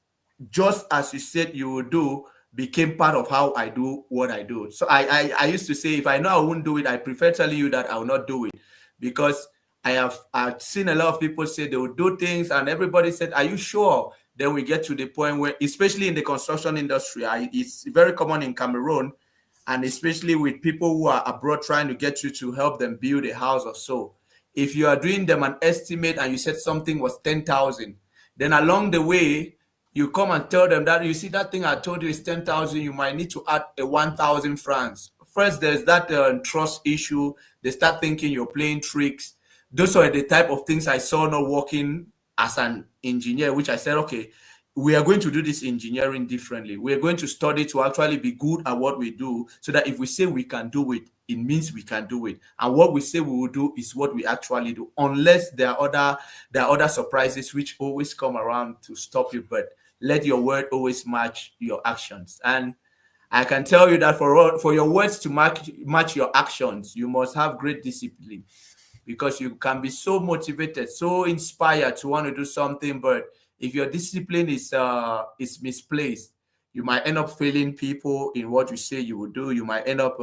just as you said you would do became part of how I do what I do. So I used to say, if I know I won't do it, I prefer telling you that I will not do it, because I've seen a lot of people say they will do things and everybody said, are you sure? Then we get to the point where, especially in the construction industry, it's very common in Cameroon, and especially with people who are abroad trying to get you to help them build a house or so. If you are doing them an estimate and you said something was 10,000, then along the way, you come and tell them that, you see, that thing I told you is 10,000, you might need to add a 1,000 francs. First, there's that trust issue. They start thinking you're playing tricks. Those are the type of things I saw not working as an engineer, which I said, okay, we are going to do this engineering differently. We are going to study to actually be good at what we do, so that if we say we can do it, it means we can do it. And what we say we will do is what we actually do, unless there are other surprises which always come around to stop you. But let your word always match your actions. And I can tell you that for your words to match your actions, you must have great discipline. Because you can be so motivated, so inspired to want to do something, but if your discipline is misplaced, you might end up failing people in what you say you will do. You might end up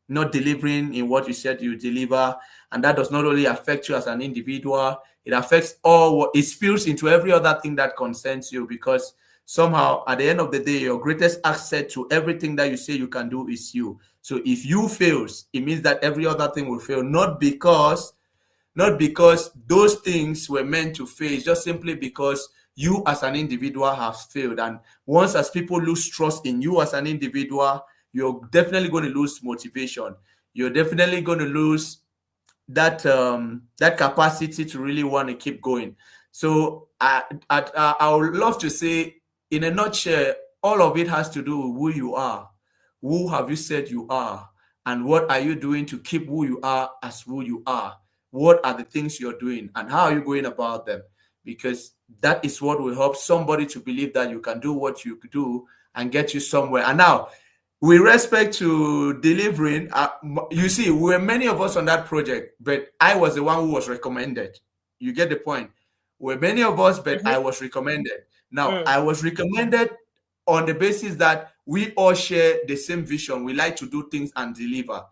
not delivering in what you said you deliver, and that does not only affect you as an individual, it affects it spills into every other thing that concerns you, because somehow at the end of the day, your greatest asset to everything that you say you can do is you. So if you fails, it means that every other thing will fail, not because those things were meant to fail, it's just simply because you as an individual have failed. And once as people lose trust in you as an individual, you're definitely going to lose motivation. You're definitely going to lose that capacity to really want to keep going. So I would love to say, in a nutshell, all of it has to do with who you are. Who have you said you are? And what are you doing to keep who you are as who you are? What are the things you're doing and how are you going about them? Because that is what will help somebody to believe that you can do what you do and get you somewhere. And now, with respect to delivering, you see, we were many of us on that project, but I was the one who was recommended. You get the point? We're many of us, but I was recommended. Now, I was recommended on the basis that we all share the same vision. We like to do things and deliver.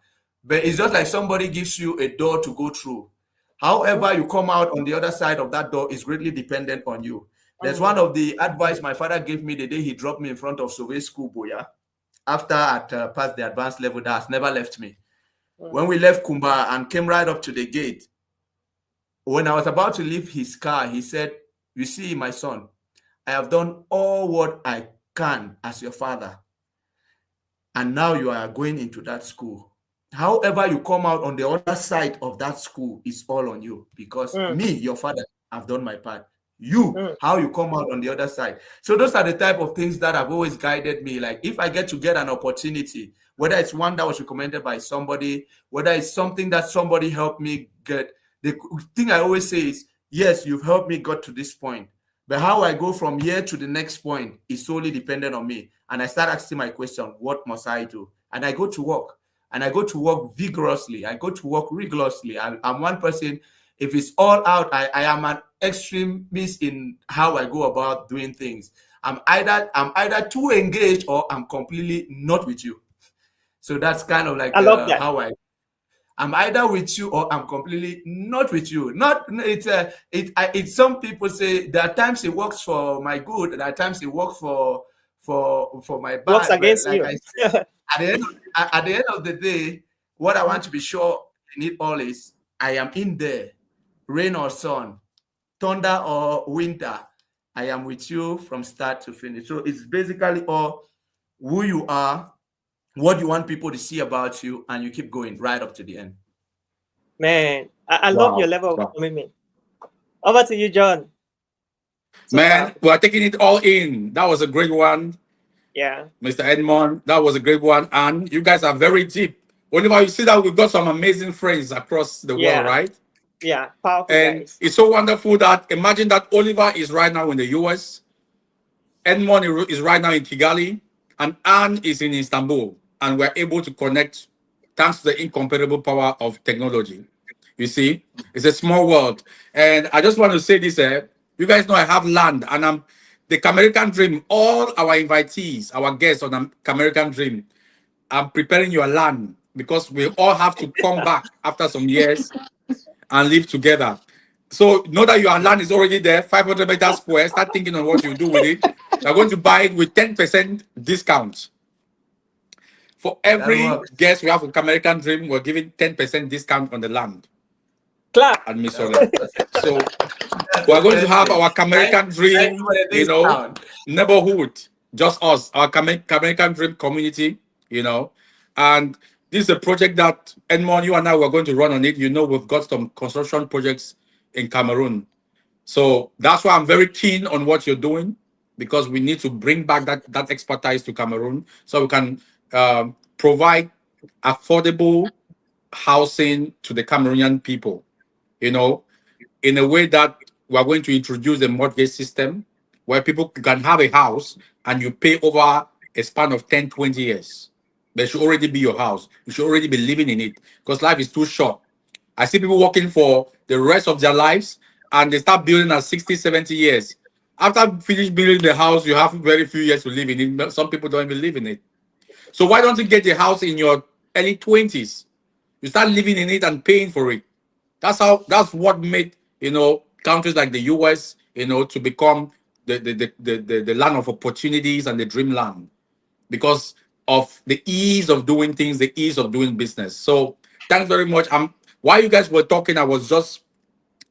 But it's just like somebody gives you a door to go through. However, you come out on the other side of that door is greatly dependent on you. There's one of the advice my father gave me the day he dropped me in front of Survey School, Boya, after I passed the advanced level, that has never left me. When we left Kumba and came right up to the gate, when I was about to leave his car, he said, "You see, my son, I have done all what I can as your father. And now you are going into that school. However, you come out on the other side of that school is all on you, because me, your father, I've done my part. You, how you come out on the other side." So those are the type of things that have always guided me. Like if I get to get an opportunity, whether it's one that was recommended by somebody, whether it's something that somebody helped me get, the thing I always say is, yes, you've helped me get to this point, but how I go from here to the next point is solely dependent on me. And I start asking my question, what must I do? And I go to work. And I go to work vigorously. I go to work rigorously. I'm one person. If it's all out, I am an extremist in how I go about doing things. I'm either too engaged or I'm completely not with you. So that's kind of like I love that. how I'm either with you or I'm completely not with you. Not it's some people say there are times it works for my good, there are times it works for my bad. Works against like you. I said, at the end of the day, what I want to be sure in it all is I am in there, rain or sun, thunder or winter. I am with you from start to finish. So it's basically all who you are, what you want people to see about you, and you keep going right up to the end. Man, I love your level of commitment. Over to you, John. Man, we're taking it all in. That was a great one. Yeah. Mr. Edmond, that was a great one. And you guys are very deep. Whenever you see that, we've got some amazing friends across the world, right? Yeah, powerful And guys. it's so wonderful that imagine that Oliver is right now in the US, Edmond is right now in Kigali, and Anne is in Istanbul. And we're able to connect thanks to the incomparable power of technology. You see, it's a small world. And I just want to say this, you guys know I have land, and I'm the Camerican Dream, all our invitees, our guests on the Camerican Dream, I'm preparing your land because we all have to come back after some years and live together. So know that your land is already there, 500 meters square. Start thinking on what you do with it. You're going to buy it with 10% discount. For every guest we have on Camerican Dream, we're giving 10% discount on the land. Clap. And Miss Ole. So we're going to have our Camerican Dream, neighborhood, just us, our Camerican Dream community, and this is a project that Edmond, you and I were going to run on it. We've got some construction projects in Cameroon. So that's why I'm very keen on what you're doing, because we need to bring back that expertise to Cameroon so we can provide affordable housing to the Cameroonian people, in a way that we're going to introduce a mortgage system where people can have a house and you pay over a span of 10, 20 years. There should already be your house. You should already be living in it, because life is too short. I see people working for the rest of their lives and they start building at 60, 70 years. After finish building the house, you have very few years to live in it. Some people don't even live in it. So why don't you get a house in your early 20s? You start living in it and paying for it. That's what made, countries like the US, to become the land of opportunities and the dreamland because of the ease of doing things, the ease of doing business. So thanks very much. While you guys were talking, I was just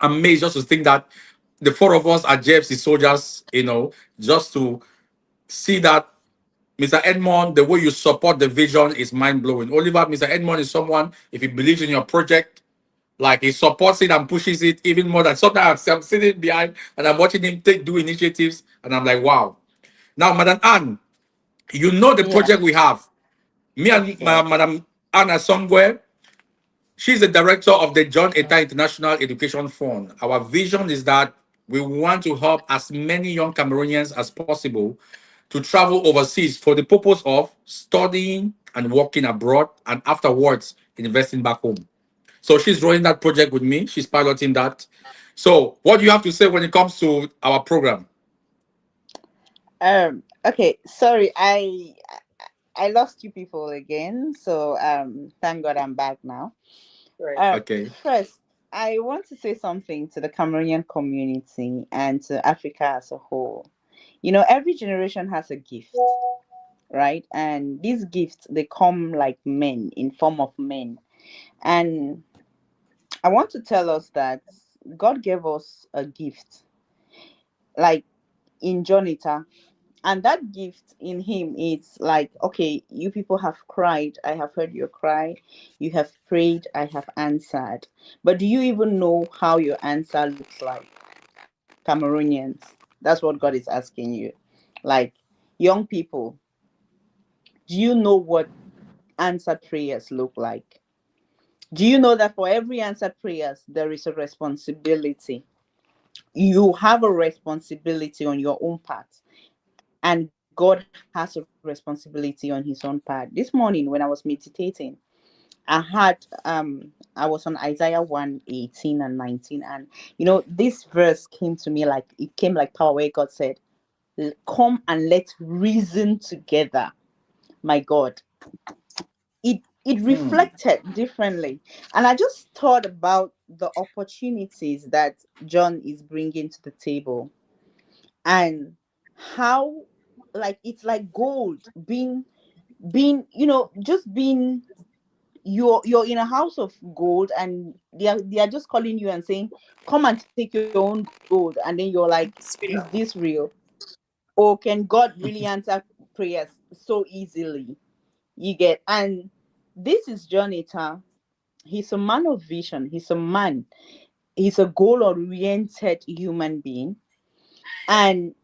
amazed just to think that the four of us are JFC soldiers, just to see that Mr. Edmond, the way you support the vision is mind blowing. Oliver, Mr. Edmond is someone, if he believes in your project, like he supports it and pushes it even more than sometimes I'm sitting behind and I'm watching him do initiatives and I'm like, wow. Now, Madam Anne, you know the Yeah. project we have. Me and Okay. Madam Anna somewhere, she's the director of the John Etta International Education Fund. Our vision is that we want to help as many young Cameroonians as possible to travel overseas for the purpose of studying and working abroad and afterwards investing back home. So she's running that project with me. She's piloting that. So what do you have to say when it comes to our program? Okay, sorry, I lost you people again. So thank God I'm back now. Right. Okay. First, I want to say something to the Cameroonian community and to Africa as a whole. Every generation has a gift, right? And these gifts, they come like men, in form of men. And I want to tell us that God gave us a gift, like in Jonita. And that gift in him is like, okay, you people have cried. I have heard your cry. You have prayed. I have answered. But do you even know how your answer looks like? Cameroonians. That's what God is asking you. Like, young people, do you know what answered prayers look like? Do you know that for every answered prayers, there is a responsibility? You have a responsibility on your own part, and God has a responsibility on his own part. This morning when I was meditating, I was on Isaiah 1:18 and 19, and this verse came to me like it came like power, where God said, Come and let's reason together." My God, it Hmm. reflected differently, and I just thought about the opportunities that John is bringing to the table, and how, like, it's like gold being just being, you're in a house of gold, and they are just calling you and saying, come and take your own gold, and then you're like, is Speed this up. real? Or can God really answer prayers so easily? You get. And this is Jonathan. He's a man of vision. He's a goal oriented human being. And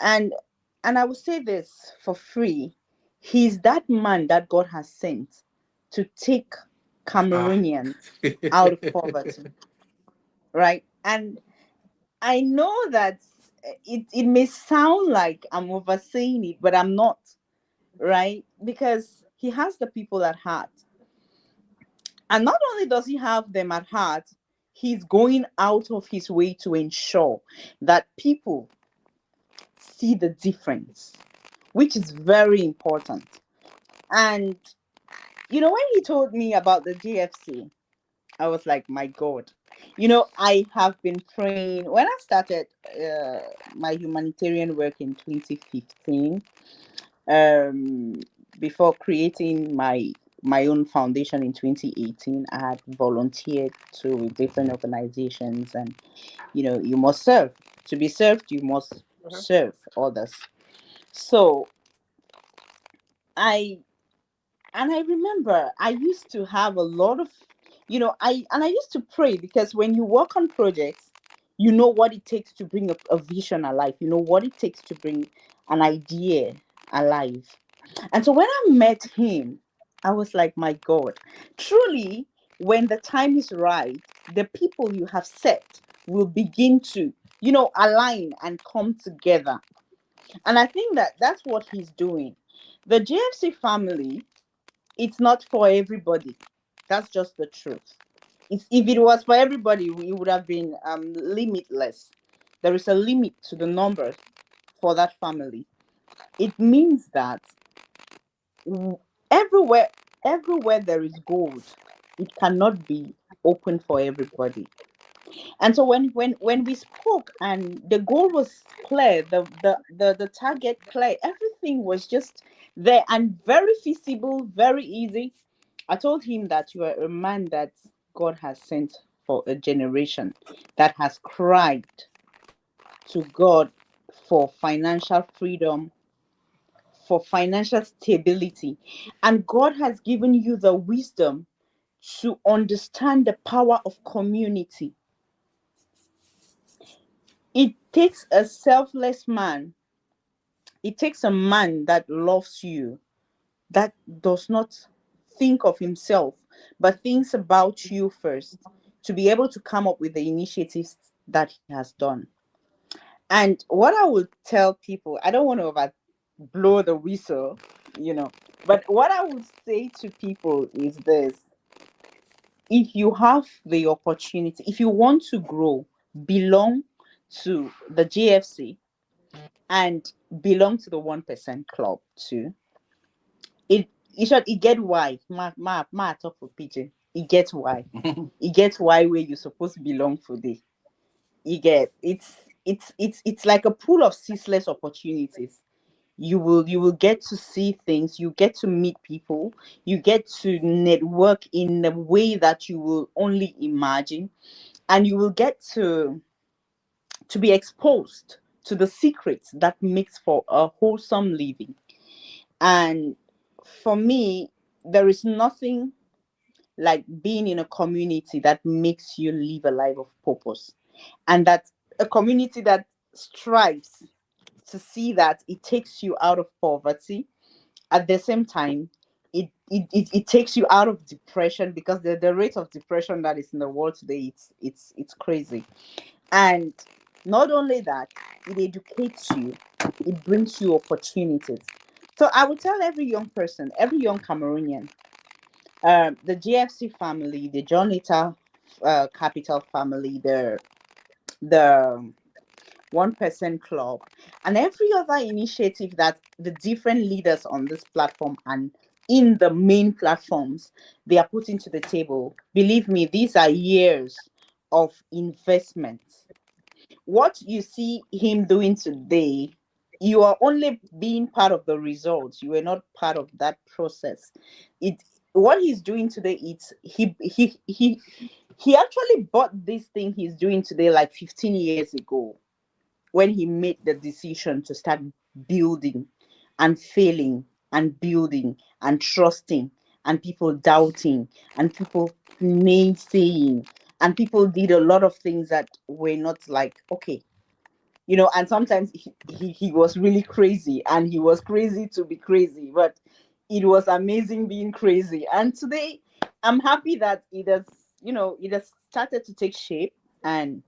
and and I will say this for free: he's that man that God has sent to take Ah. Cameroonians out of poverty, right? And I know that it may sound like I'm oversaying it, but I'm not, right? Because he has the people at heart. And not only does he have them at heart, he's going out of his way to ensure that people see the difference, which is very important. And when he told me about the GFC, I was like, my God. I have been praying. When I started my humanitarian work in 2015, um, before creating my own foundation in 2018, I had volunteered to different organizations, and you must serve. To be served, you must Mhm. serve others. So I and I remember I used to have a lot of, I used to pray, because when you work on projects, you know what it takes to bring a vision alive. You know what it takes to bring an idea alive. And so when I met him, I was like, my God, truly, when the time is right, the people you have set will begin to, align and come together. And I think that that's what he's doing. The JFC family, it's not for everybody. That's just the truth. If it was for everybody, it would have been limitless. There is a limit to the numbers for that family. It means that w- everywhere everywhere there is gold, it cannot be open for everybody. And so when we spoke, and the goal was clear, the target clear, everything was just there and very feasible, very easy. I told him that you are a man that God has sent for a generation that has cried to God for financial freedom, for financial stability. And God has given you the wisdom to understand the power of community. It takes a selfless man, it takes a man that loves you, that does not think of himself, but thinks about you first, to be able to come up with the initiatives that he has done. And what I would tell people, I don't want to over blow the whistle, but what I would say to people is this: if you have the opportunity, if you want to grow, belong to the GFC and belong to the 1% club too. It get why. Ma talk for PJ. It gets why. It gets why where you supposed to belong for the. You get it's like a pool of ceaseless opportunities. You will get to see things, you get to meet people, you get to network in a way that you will only imagine, and you will get to be exposed to the secrets that makes for a wholesome living. And for me, there is nothing like being in a community that makes you live a life of purpose, and that a community that strives to see that it takes you out of poverty. At the same time, it takes you out of depression, because the rate of depression that is in the world today, it's crazy. And not only that, it educates you, it brings you opportunities. So I would tell every young person, every young Cameroonian, the GFC family, the John Lita Capital family, the 1% club, and every other initiative that the different leaders on this platform and in the main platforms they are putting to the table. Believe me, these are years of investment. What you see him doing today, you are only being part of the results. You are not part of that process. It What he's doing today, it's he actually bought this thing he's doing today like 15 years ago, when he made the decision to start building and failing and building and trusting, and people doubting and people naysaying, and people did a lot of things that were not like okay. And sometimes he was really crazy, and he was crazy to be crazy, but it was amazing being crazy. And today I'm happy that it has started to take shape. And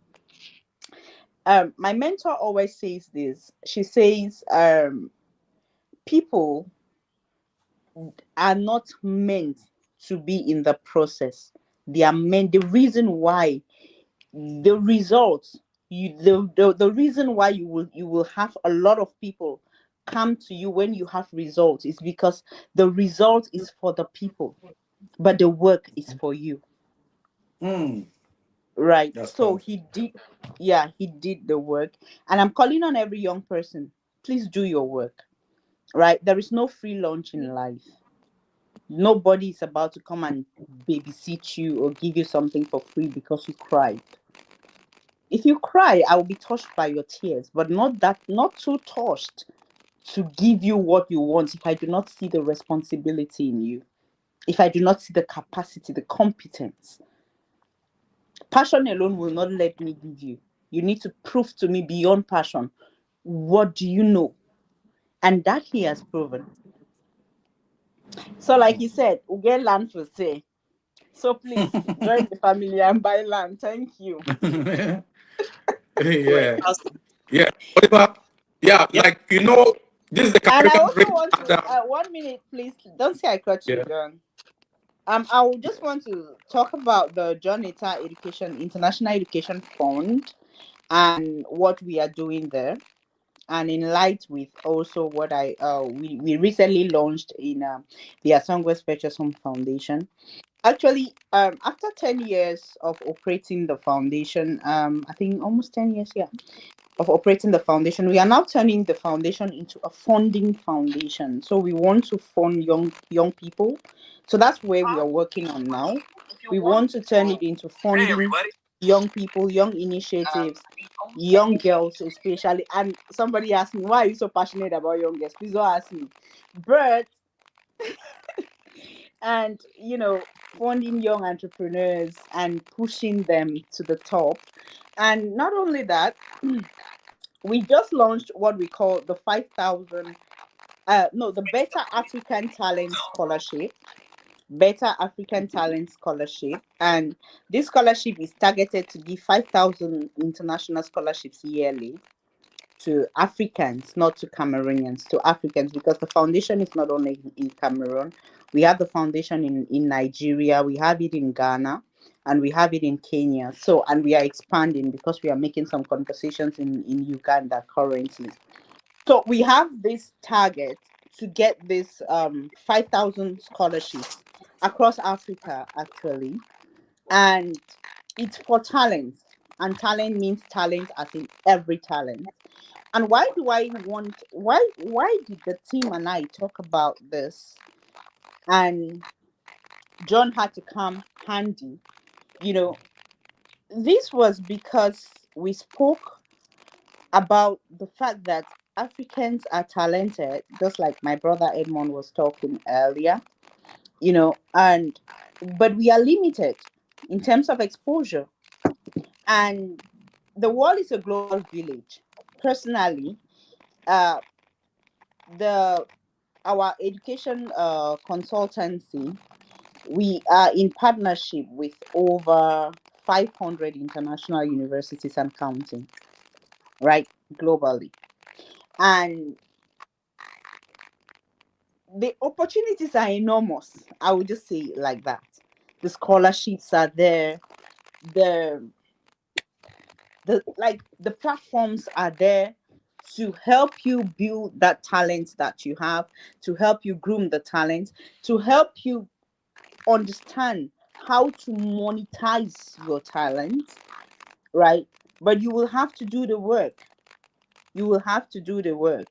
my mentor always says this. She says, people are not meant to be in the process. They are meant. The reason why the results, the reason why you will have a lot of people come to you when you have results, is because the result is for the people, but the work is for you. Mm, Right. that's So powerful. he did, yeah, he did the work. And I'm calling on every young person, please do your work. Right? There is no free lunch in life. Nobody is about to come and babysit you or give you something for free because you cried. If you cry, I will be touched by your tears, but not too touched to give you what you want if I do not see the responsibility in you, if I do not see the capacity, the competence. Passion alone will not let me give you. You need to prove to me beyond passion. What do you know? And that he has proven. So, like he said, we get land for say. So please join the family and buy land. Thank you. Great. Yeah. Awesome. Yeah. Oliver, yeah, Yep. like this is the And I Camerican also brain. want And, to 1 minute, please. Don't say I cut you, yeah. John. I would just want to talk about the John Ita Education International Education Fund and what we are doing there, and in light with also what we recently launched in the Asongwe Spectrum Foundation. Actually, after 10 years of operating the foundation, I think almost 10 years, yeah, of operating the foundation, we are now turning the foundation into a funding foundation. So we want to fund young people. So that's where we are working on now. We want to turn it into funding young people, young initiatives, young girls especially. And somebody asked me, why are you so passionate about young girls? Please don't ask me. But and funding young entrepreneurs and pushing them to the top. And not only that, we just launched what we call the 5,000 no the Better African Talent Scholarship. Better African Talent Scholarship. And this scholarship is targeted to give 5,000 international scholarships yearly to Africans, not to Cameroonians, to Africans, because the foundation is not only in Cameroon. We have the foundation in Nigeria, we have it in Ghana, and we have it in Kenya. So, and we are expanding because we are making some conversations in Uganda currently. So we have this target to get this 5,000 scholarships across Africa, actually. And it's for talent. And talent means talent as in every talent. And why did the team and I talk about this? And John had to come handy. You know, this was because we spoke about the fact that Africans are talented, just like my brother Edmond was talking earlier, and but we are limited in terms of exposure. And the world is a global village. Personally, uh, the our education consultancy, we are in partnership with over 500 international universities and counting, right, globally. And the opportunities are enormous. I would just say it like that. The scholarships are there. The the platforms are there to help you build that talent that you have, to help you groom the talent, to help you understand how to monetize your talent, right? But you will have to do the work. You will have to do the work.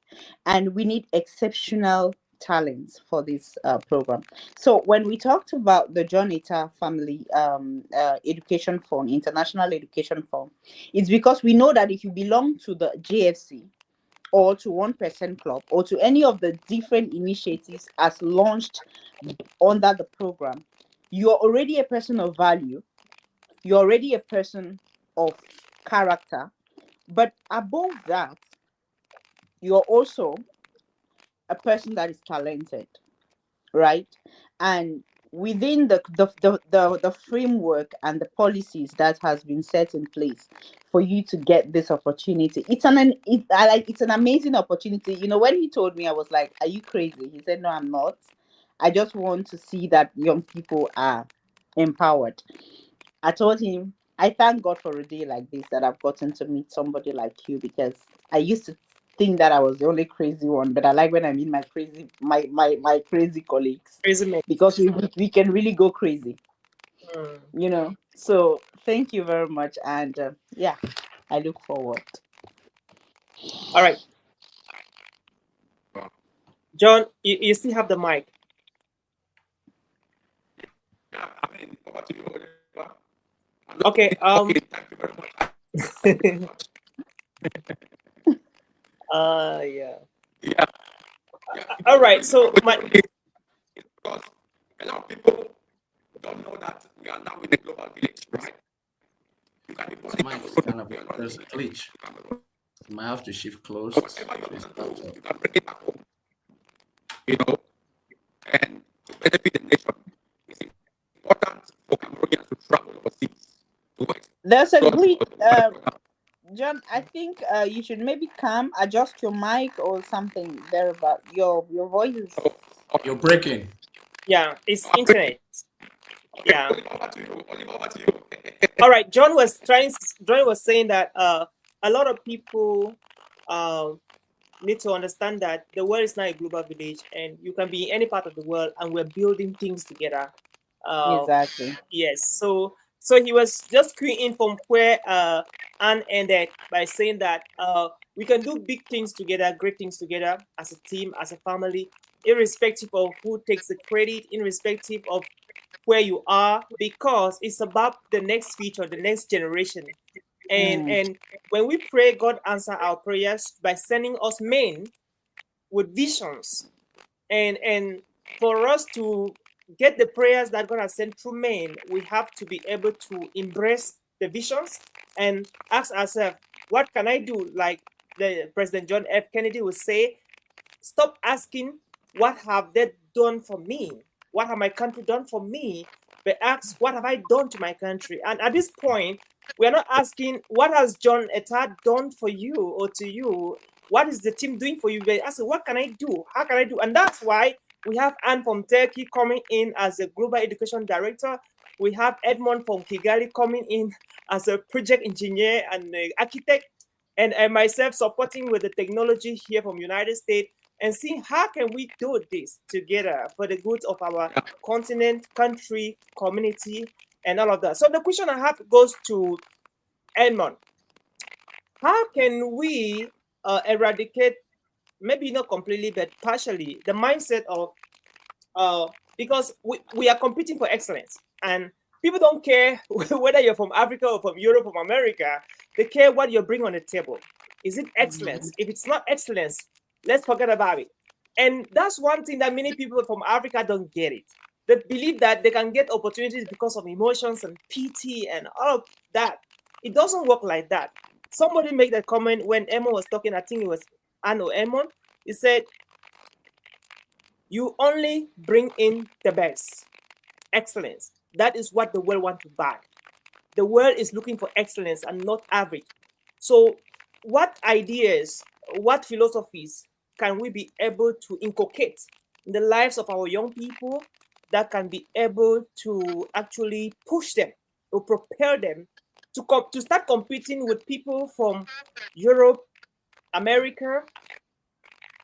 And we need exceptional talents for this program. So when we talked about the John Ita Family Education Fund, International Education Fund, it's because we know that if you belong to the JFC or to 1% Club or to any of the different initiatives as launched under the program, you're already a person of value. You're already a person of character. But above that, you're also a person that is talented, right? And within the framework and the policies that has been set in place for you to get this opportunity, it's an amazing opportunity. When he told me, I was like, are you crazy? He said, no, I'm not. I just want to see that young people are empowered. I told him, I thank God for a day like this that I've gotten to meet somebody like you, because I used to think that I was the only crazy one, but I like when I meet my crazy colleagues, Resume. because we can really go crazy, Mm. So thank you very much, and yeah, I look forward. All right, John, you still have the mic. I mean, over to you, Oliver. Okay. Okay, thank you very much. Yeah. Yeah, All right. So my because a lot of people don't know that we are now in a global village, right? You can be born in Mike, Cameroon, kind of you are not there's a limited glitch. to Cameroon. You might have to shift close So to whatever you his want to do, laptop. you can bring it back home, you know, and to benefit the nation. It's important for Cameroonians to travel overseas to There's a explore glitch, the John. I think you should maybe adjust your mic or something there, about your voice is. You're breaking. yeah, it's internet. Yeah. Over to you. Over to you. All right. John was saying that a lot of people need to understand that the world is not a global village, and you can be in any part of the world, and we're building things together. Exactly. Yes. So he was just queuing in from where Anne ended by saying that we can do big things together, great things together as a team, as a family, irrespective of who takes the credit, irrespective of where you are, because it's about the next future, the next generation. And when we pray, God answer our prayers by sending us men with visions. And for us to get the prayers that God has sent through men, we have to be able to embrace the visions and ask ourselves, what can I do? Like the President John F. Kennedy would say, stop asking, what have they done for me? What have my country done for me? But ask, what have I done to my country? And at this point, we are not asking, what has John Ettard done for you or to you? What is the team doing for you? But ask, what can I do? How can I do? And that's why we have Anne from Turkey coming in as a global education director. We have Edmond from Kigali coming in as a project engineer and architect, and myself supporting with the technology here from United States, and see how can we do this together for the good of our continent, country, community, and all of that. So the question I have goes to Edmond. How can we eradicate, maybe not completely, but partially, the mindset of because we are competing for excellence, and people don't care whether you're from Africa or from Europe or from America. They care what you bring on the table. Is it excellence? If it's not excellence, let's forget about it. And that's one thing that many people from Africa don't get it. They believe that they can get opportunities because of emotions and pity and all of that. It doesn't work like that. Somebody made that comment when Emma was talking, I think it was Anne or Emma. He said, you only bring in the best. Excellence. That is what the world wants to buy. The world is looking for excellence and not average. So what ideas, what philosophies can we be able to inculcate in the lives of our young people that can be able to actually push them or propel them to start competing with people from Europe, America,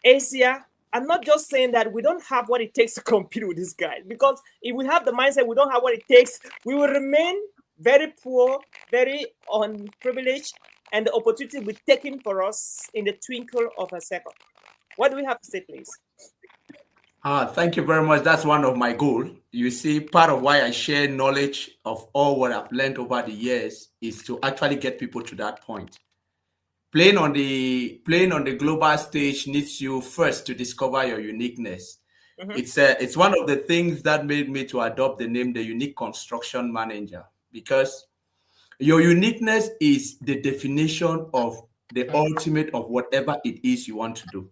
Asia? I'm not just saying that we don't have what it takes to compete with these guys, because if we have the mindset we don't have what it takes, we will remain very poor, very unprivileged, and the opportunity will be taken for us in the twinkle of a second. What do we have to say, please? Thank you very much. That's one of my goals. You see, part of why I share knowledge of all what I've learned over the years is to actually get people to that point. Playing on the global stage needs you first to discover your uniqueness. It's one of the things that made me to adopt the name the unique construction manager, because your uniqueness is the definition of the ultimate of whatever it is you want to do.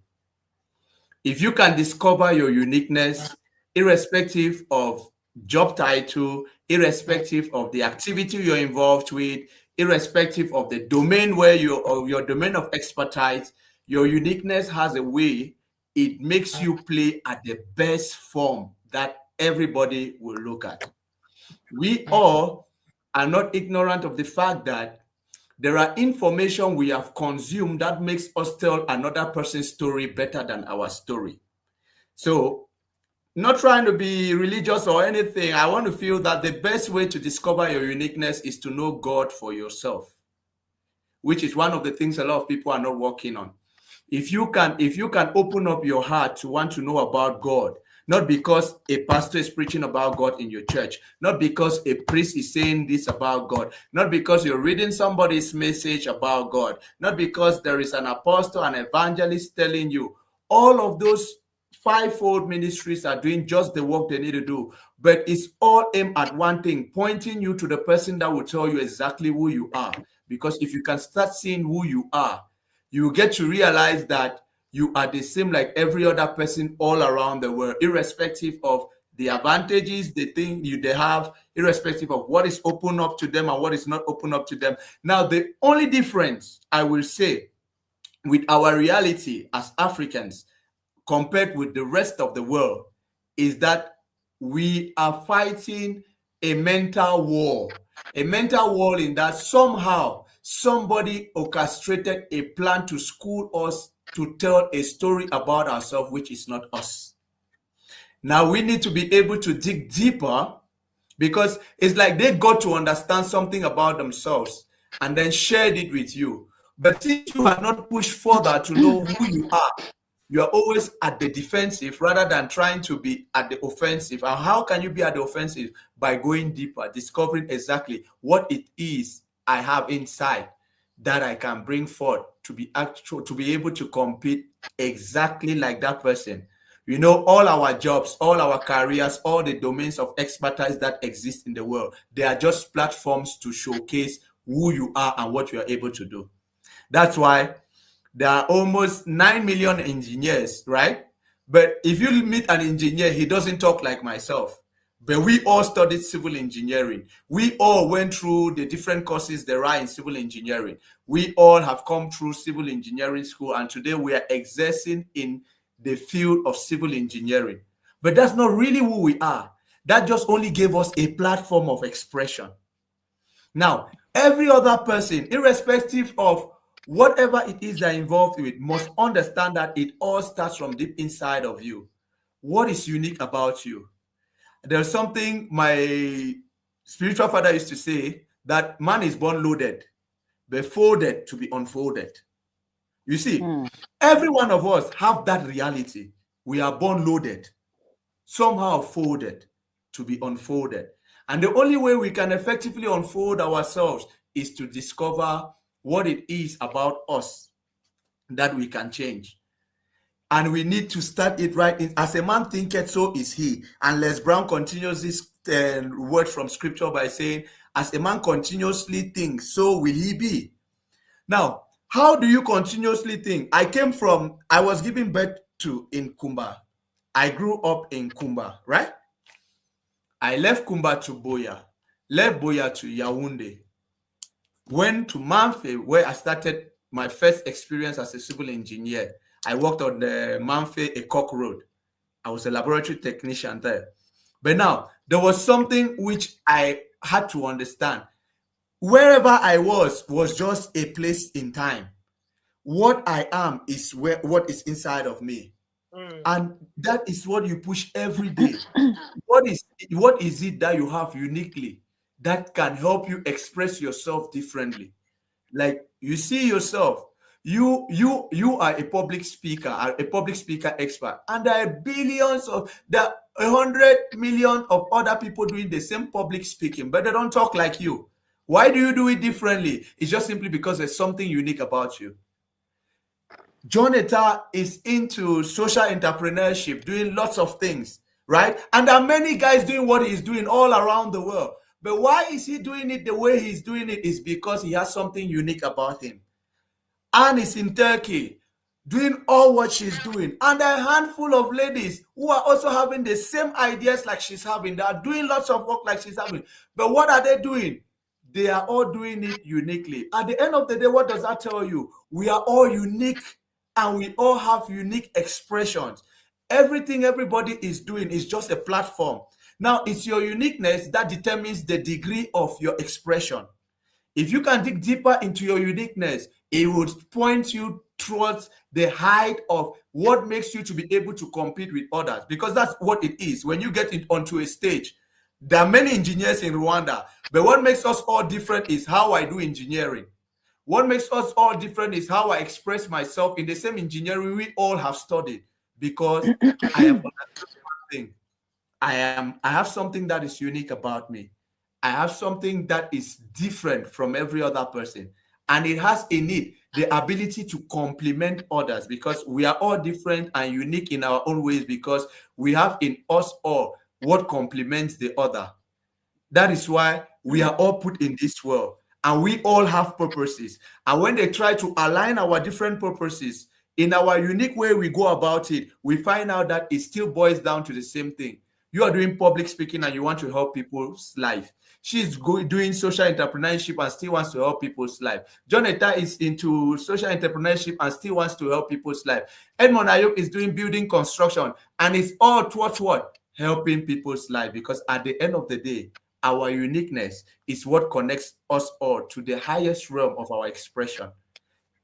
If you can discover your uniqueness, irrespective of job title, irrespective of the activity you're involved with, irrespective of the domain where you or your domain of expertise, your uniqueness has a way it makes you play at the best form that everybody will look at. We all are not ignorant of the fact that there are information we have consumed that makes us tell another person's story better than our story. So, not trying to be religious or anything, I want to feel that the best way to discover your uniqueness is to know God for yourself, which is one of the things a lot of people are not working on. If you can open up your heart to want to know about God, not because a pastor is preaching about God in your church, not because a priest is saying this about God, not because you're reading somebody's message about God, not because there is an apostle, an evangelist telling you. All of those fivefold ministries are doing just the work they need to do, but it's all aimed at one thing, pointing you to the person that will tell you exactly who you are. Because if you can start seeing who you are, you get to realize that you are the same like every other person all around the world, irrespective of the advantages they have, irrespective of what is open up to them and what is not open up to them. Now, the only difference I will say with our reality as Africans compared with the rest of the world is that we are fighting a mental war. A mental war in that somehow somebody orchestrated a plan to school us to tell a story about ourselves, which is not us. Now we need to be able to dig deeper because it's like they got to understand something about themselves and then shared it with you. But since you have not pushed further to know who you are always at the defensive rather than trying to be at the offensive. And how can you be at the offensive? By going deeper, discovering exactly what it is I have inside that I can bring forth to be actual, to be able to compete exactly like that person. You know, all our jobs, all our careers, all the domains of expertise that exist in the world, they are just platforms to showcase who you are and what you are able to do. That's why there are almost 9 million engineers, right? But if you meet an engineer, he doesn't talk like myself. But we all studied civil engineering. We all went through the different courses there are in civil engineering. We all have come through civil engineering school, and today we are exercising in the field of civil engineering. But that's not really who we are. That just only gave us a platform of expression. Now, every other person, irrespective of whatever it is they're involved with, must understand that it all starts from deep inside of you. What is unique about you? There's something my spiritual father used to say, that man is born loaded, but folded to be unfolded. You see, every one of us have that reality. We are born loaded, somehow folded to be unfolded. And the only way we can effectively unfold ourselves is to discover what it is about us that we can change. And we need to start it right in, as a man thinketh, so is he. And Les Brown continues this word from scripture by saying, as a man continuously thinks, so will he be. Now, how do you continuously think? I was given birth to in Kumba. I grew up in Kumba, right? I left Kumba to Boya, left Boya to Yaoundé, went to Manfe, where I started my first experience as a civil engineer. I worked on the Manfe Ekok Road. I was a laboratory technician there. But now, there was something which I had to understand. Wherever I was just a place in time. What I am is what is inside of me. And that is what you push every day. What is it that you have uniquely that can help you express yourself differently? Like, you see yourself, you are a public speaker expert, and there are there are 100 million of other people doing the same public speaking, but they don't talk like you. Why do you do it differently? It's just simply because there's something unique about you. Jonathan is into social entrepreneurship, doing lots of things, right? And there are many guys doing what he's doing all around the world. But why is he doing it the way he's doing it? Is because he has something unique about him. Anne is in Turkey, doing all what she's doing. And there are a handful of ladies who are also having the same ideas like she's having. They are doing lots of work like she's having. But what are they doing? They are all doing it uniquely. At the end of the day, what does that tell you? We are all unique. And we all have unique expressions. Everything everybody is doing is just a platform. Now, it's your uniqueness that determines the degree of your expression. If you can dig deeper into your uniqueness, it would point you towards the height of what makes you to be able to compete with others. Because that's what it is. When you get onto a stage, there are many engineers in Rwanda, but what makes us all different is how I do engineering. What makes us all different is how I express myself in the same engineering we all have studied, because I have understood one thing. I have something that is unique about me. I have something that is different from every other person. And it has in it the ability to complement others, because we are all different and unique in our own ways, because we have in us all what complements the other. That is why we are all put in this world. And we all have purposes. And when they try to align our different purposes in our unique way we go about it, we find out that it still boils down to the same thing. You are doing public speaking and you want to help people's life. She's doing social entrepreneurship and still wants to help people's life. Jonathan is into social entrepreneurship and still wants to help people's life. Edmond Ayuk is doing building construction, and it's all towards what? Helping people's life. Because at the end of the day, our uniqueness is what connects us all to the highest realm of our expression.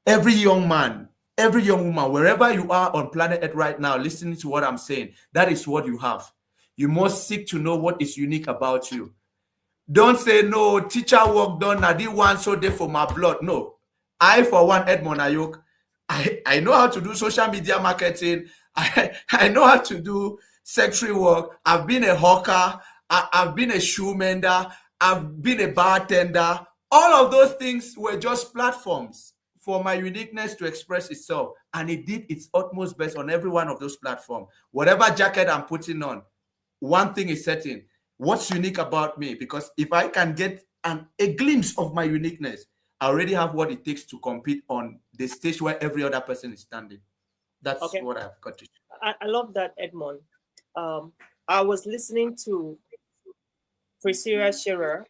Every young man, every young woman, wherever you are on planet Earth right now, listening to what I'm saying, that is what you have. You must seek to know what is unique about you. Don't say no, teacher work done, I did one so day for my blood. No. I, for one, Edmond Ayok, I know how to do social media marketing. I know how to do secretary work. I've been a hawker. I've been a shoe mender. I've been a bartender. All of those things were just platforms for my uniqueness to express itself. And it did its utmost best on every one of those platforms. Whatever jacket I'm putting on, one thing is certain. What's unique about me? Because if I can get a glimpse of my uniqueness, I already have what it takes to compete on the stage where every other person is standing. That's what I've got to share. I love that, Edmond. I was listening to Priscilla Shearer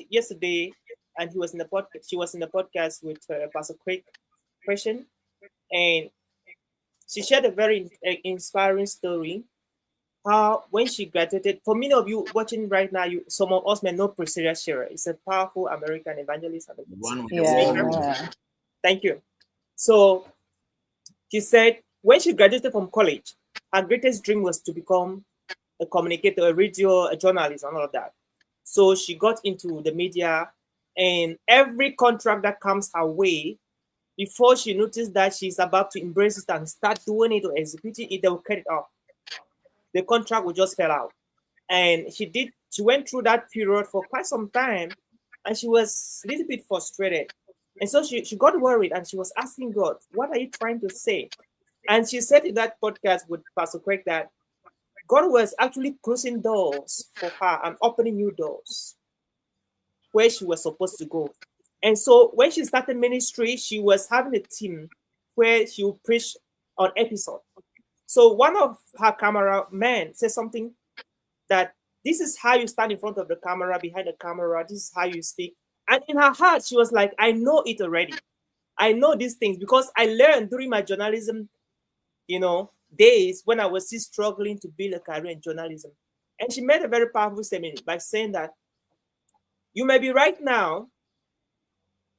yesterday, and he was in the podcast. She was in the podcast with Pastor Craig Christian, and she shared a very inspiring story. How when she graduated, for many of you watching right now, some of us may know Priscilla Shearer. It's a powerful American evangelist. Yeah. Thank you. So she said when she graduated from college, her greatest dream was to become a communicator, a radio, a journalist, and all of that. So she got into the media, and every contract that comes her way, before she noticed that she's about to embrace it and start doing it or executing it, they will cut it off. The contract would just fell out. And she went through that period for quite some time, and she was a little bit frustrated. And so she got worried, and she was asking God, what are you trying to say? And she said in that podcast with Pastor Craig that God was actually closing doors for her and opening new doors where she was supposed to go. And so when she started ministry, she was having a team where she would preach on episode. So one of her cameramen said something that this is how you stand in front of the camera, behind the camera, this is how you speak. And in her heart, she was like, I know it already. I know these things because I learned during my journalism, days when I was still struggling to build a career in journalism. And she made a very powerful statement by saying that you may be right now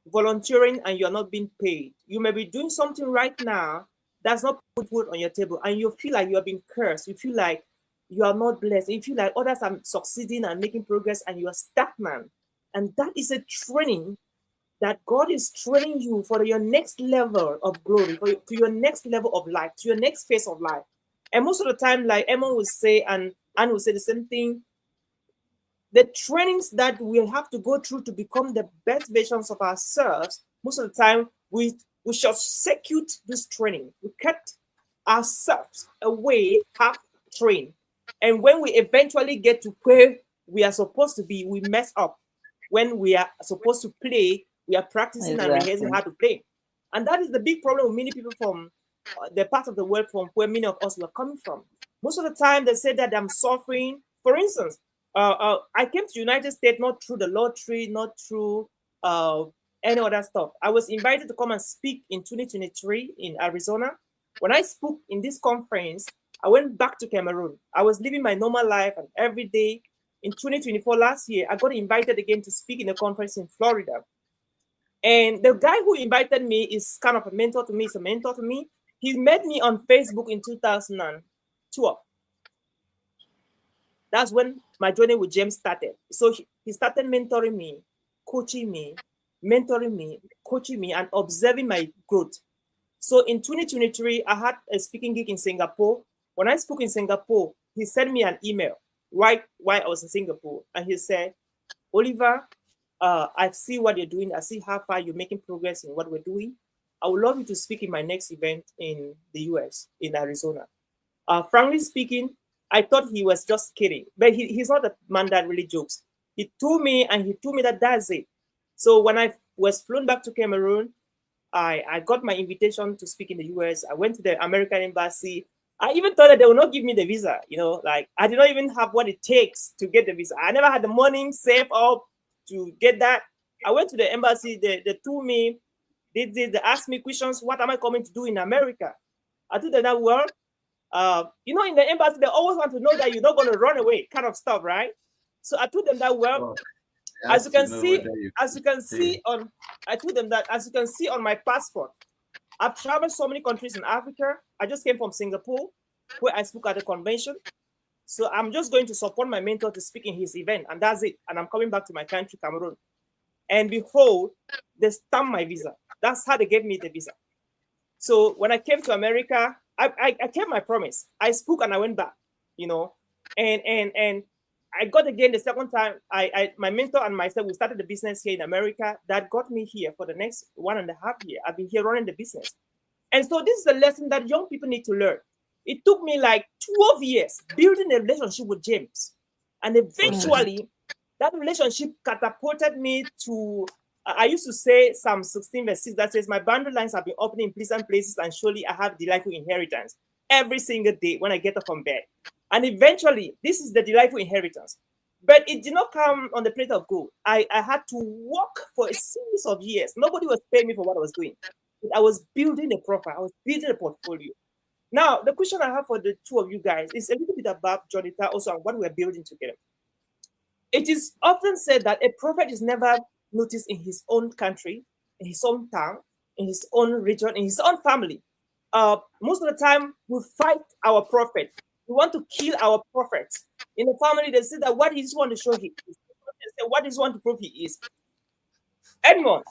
volunteering and you're not being paid. You may be doing something right now that's not put food on your table, and you feel like you're being cursed. You feel like you are not blessed. You feel like others are succeeding and making progress and you are stagnant. And that is a training that God is training you for your next level of glory, to your next level of life, to your next phase of life. And most of the time, like Emma will say, and Anne will say the same thing, the trainings that we have to go through to become the best versions of ourselves, most of the time, we shall execute this training. We cut ourselves away half trained. And when we eventually get to where we are supposed to be, we mess up. When we are supposed to play, we are practicing and rehearsing how to play. And that is the big problem with many people from the part of the world from where many of us were coming from. Most of the time, they say that I'm suffering. For instance, I came to the United States not through the lottery, not through any other stuff. I was invited to come and speak in 2023 in Arizona. When I spoke in this conference, I went back to Cameroon. I was living my normal life, and every day in 2024, last year, I got invited again to speak in a conference in Florida. And the guy who invited me is kind of a mentor to me. He's a mentor to me. He met me on Facebook in 2012. That's when my journey with James started. So he started mentoring me, coaching me, mentoring me, coaching me, and observing my growth. So in 2023, I had a speaking gig in Singapore. When I spoke in Singapore, he sent me an email right while I was in Singapore. And he said, Oliver, I see what you're doing. I see how far you're making progress in what we're doing. I would love you to speak in my next event in the US, in Arizona. Frankly speaking, I thought he was just kidding, but he's not a man that really jokes. He told me that that's it. So when I was flown back to Cameroon, I got my invitation to speak in the US. I went to the American embassy. I even thought that they would not give me the visa. Like I did not even have what it takes to get the visa. I never had the money saved up to get that. I went to the embassy. They told me, they asked me questions. What am I coming to do in America? I told them that, well, in the embassy, they always want to know that you're not going to run away, kind of stuff, right? So I told them that, well, I told them that, as you can see on my passport, I've traveled so many countries in Africa. I just came from Singapore, where I spoke at a convention. So I'm just going to support my mentor to speak in his event, and that's it. And I'm coming back to my country, Cameroon. And behold, they stamped my visa. That's how they gave me the visa. So when I came to America, I kept my promise. I spoke and I went back, and I got again the second time. My mentor and myself, we started the business here in America that got me here for the next 1.5 years. I've been here running the business. And so this is a lesson that young people need to learn. It took me like 12 years building a relationship with James. And eventually, that relationship catapulted me to, I used to say Psalm 16 verse 6 that says, my boundary lines have been opening in pleasant places, and surely I have delightful inheritance every single day when I get up from bed. And eventually, this is the delightful inheritance. But it did not come on the plate of gold. I had to work for a series of years. Nobody was paying me for what I was doing. I was building a profile. I was building a portfolio. Now, the question I have for the two of you guys is a little bit about Jonathan also and what we're building together. It is often said that a prophet is never noticed in his own country, in his own town, in his own region, in his own family. Most of the time, we fight our prophet. We want to kill our prophets. In the family, they say that what he just want to show he is. They say what he just want to prove he is. Edmond,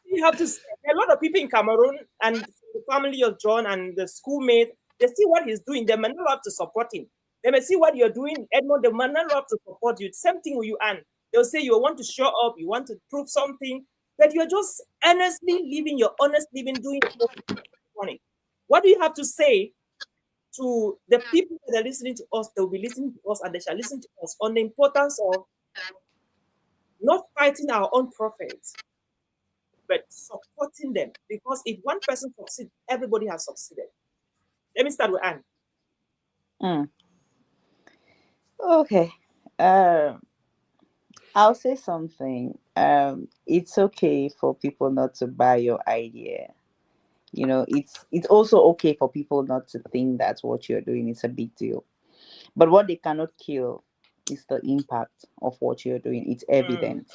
you have to say, a lot of people in Cameroon and the family of John and the schoolmates, they see what he's doing. They may not love to support him. They may see what you're doing, Edmond. They may not love to support you. Same thing with you, Anne. They'll say you want to show up, you want to prove something, but you're just honestly living your honest living, doing money. What do you have to say to the people that are listening to us? They'll be listening to us and they shall listen to us on the importance of not fighting our own prophets, but supporting them. Because if one person succeeds, everybody has succeeded. Let me start with Anne. Okay. I'll say something. It's okay for people not to buy your idea. It's also okay for people not to think that what you're doing is a big deal. But what they cannot kill is the impact of what you're doing. It's evident.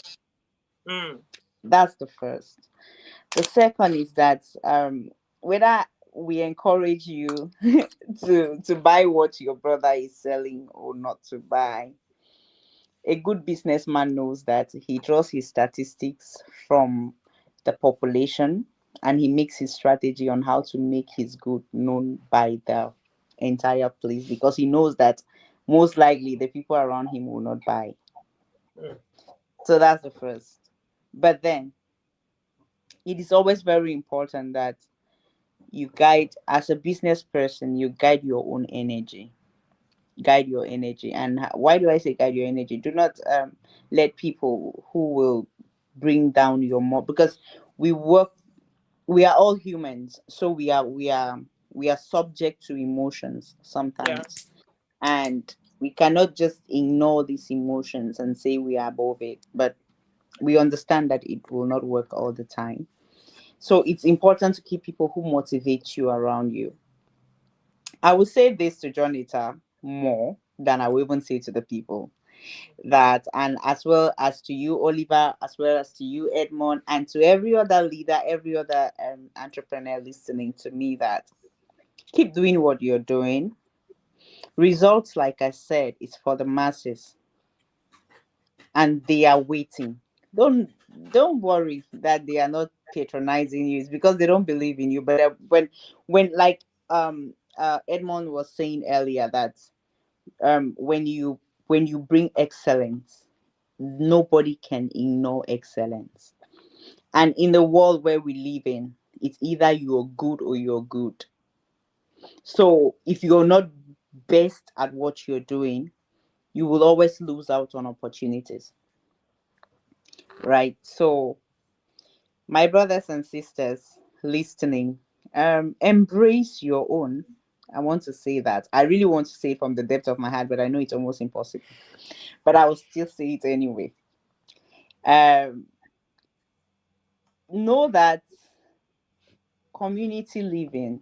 That's the first. The second is that whether we encourage you to buy what your brother is selling or not to buy, a good businessman knows that he draws his statistics from the population and he makes his strategy on how to make his good known by the entire place, because he knows that most likely the people around him will not buy. So that's the first. But then it is always very important that you guide, as a business person, you guide your own energy. Guide your energy. And why do I say guide your energy? Do not let people who will bring down your because we are all humans, so we are subject to emotions sometimes. And we cannot just ignore these emotions and say we are above it, but we understand that it will not work all the time. So it's important to keep people who motivate you around you. I will say this to Jonita more than I will even say to the people that, and as well as to you, Oliver, as well as to you, Edmond, and to every other leader, every other entrepreneur listening to me, that keep doing what you're doing. Results, like I said, is for the masses, and they are waiting. Don't worry that they are not patronizing you. It's because they don't believe in you. But when like Edmond was saying earlier, that when you bring excellence, nobody can ignore excellence. And in the world where we live in, it's either you're good or you're good. So if you're not best at what you're doing, you will always lose out on opportunities. Right? So my brothers and sisters listening, embrace your own. I want to say that. I really want to say it from the depth of my heart, but I know it's almost impossible. But I will still say it anyway. Know that community living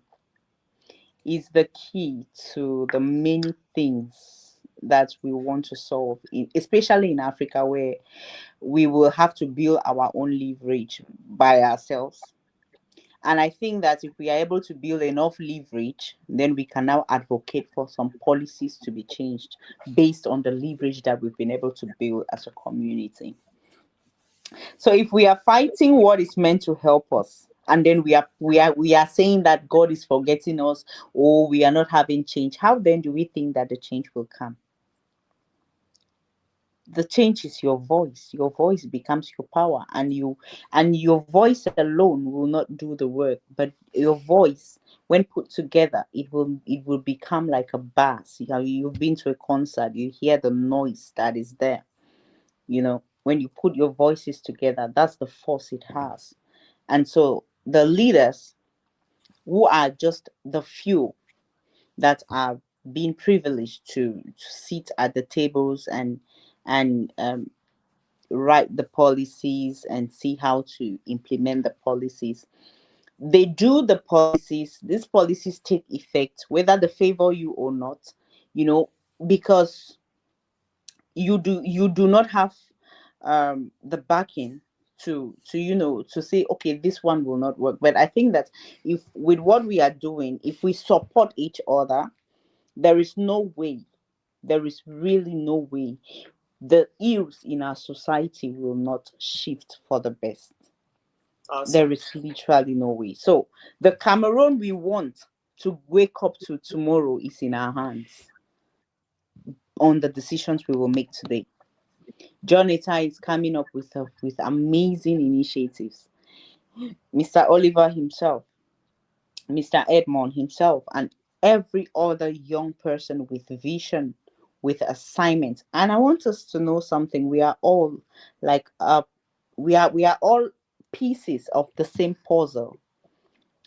is the key to the many things that we want to solve, especially in Africa, where we will have to build our own leverage by ourselves. And I think that if we are able to build enough leverage, then we can now advocate for some policies to be changed based on the leverage that we've been able to build as a community. So if we are fighting what is meant to help us, and then we are saying that God is forgetting us, or we are not having change, how then do we think that the change will come? The change is your voice. Your voice becomes your power, and your voice alone will not do the work, but your voice, when put together, it will become like a bass. You've been to a concert, you hear the noise that is there. When you put your voices together, that's the force it has. And so the leaders, who are just the few that are being privileged to sit at the tables and write the policies and see how to implement the policies. They do the policies. These policies take effect whether they favor you or not, because you do not have the backing to say, okay, this one will not work. But I think that if with what we are doing, if we support each other, there is no way, there is really no way the ills in our society will not shift for the best. Awesome. There is literally no way. So the Cameroon we want to wake up to tomorrow is in our hands, on the decisions we will make today. Jonathan is coming up with amazing initiatives. Mr. Oliver himself, Mr. Edmond himself, and every other young person with vision, with assignment. And I want us to know something. We are all like we are all pieces of the same puzzle,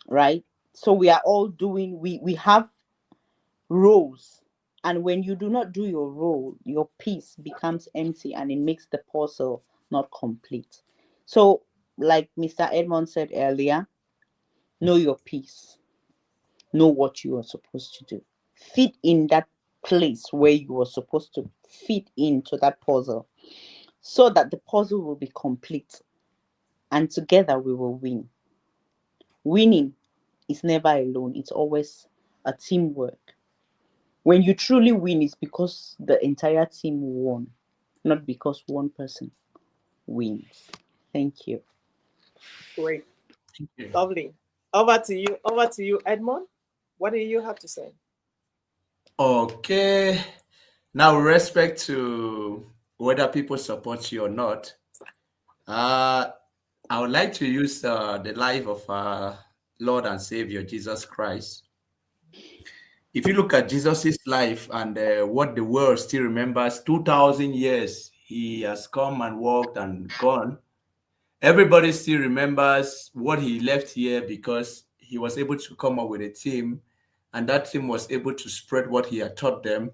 right? So we are all doing, we have roles. And when you do not do your role, your piece becomes empty and it makes the puzzle not complete. So, like Mr. Edmond said earlier, know your piece, know what you are supposed to do, fit in that place where you are supposed to fit into that puzzle, so that the puzzle will be complete, and together we will win. Winning is never alone, it's always a teamwork. When you truly win, it's because the entire team won, not because one person wins. Thank you. Great. Thank you. Lovely. Over to you, Edmond. What do you have to say? Okay. Now, with respect to whether people support you or not, I would like to use the life of our Lord and Savior Jesus Christ. If you look at Jesus's life and what the world still remembers, 2,000 years he has come and walked and gone. Everybody still remembers what he left here because he was able to come up with a team, and that team was able to spread what he had taught them,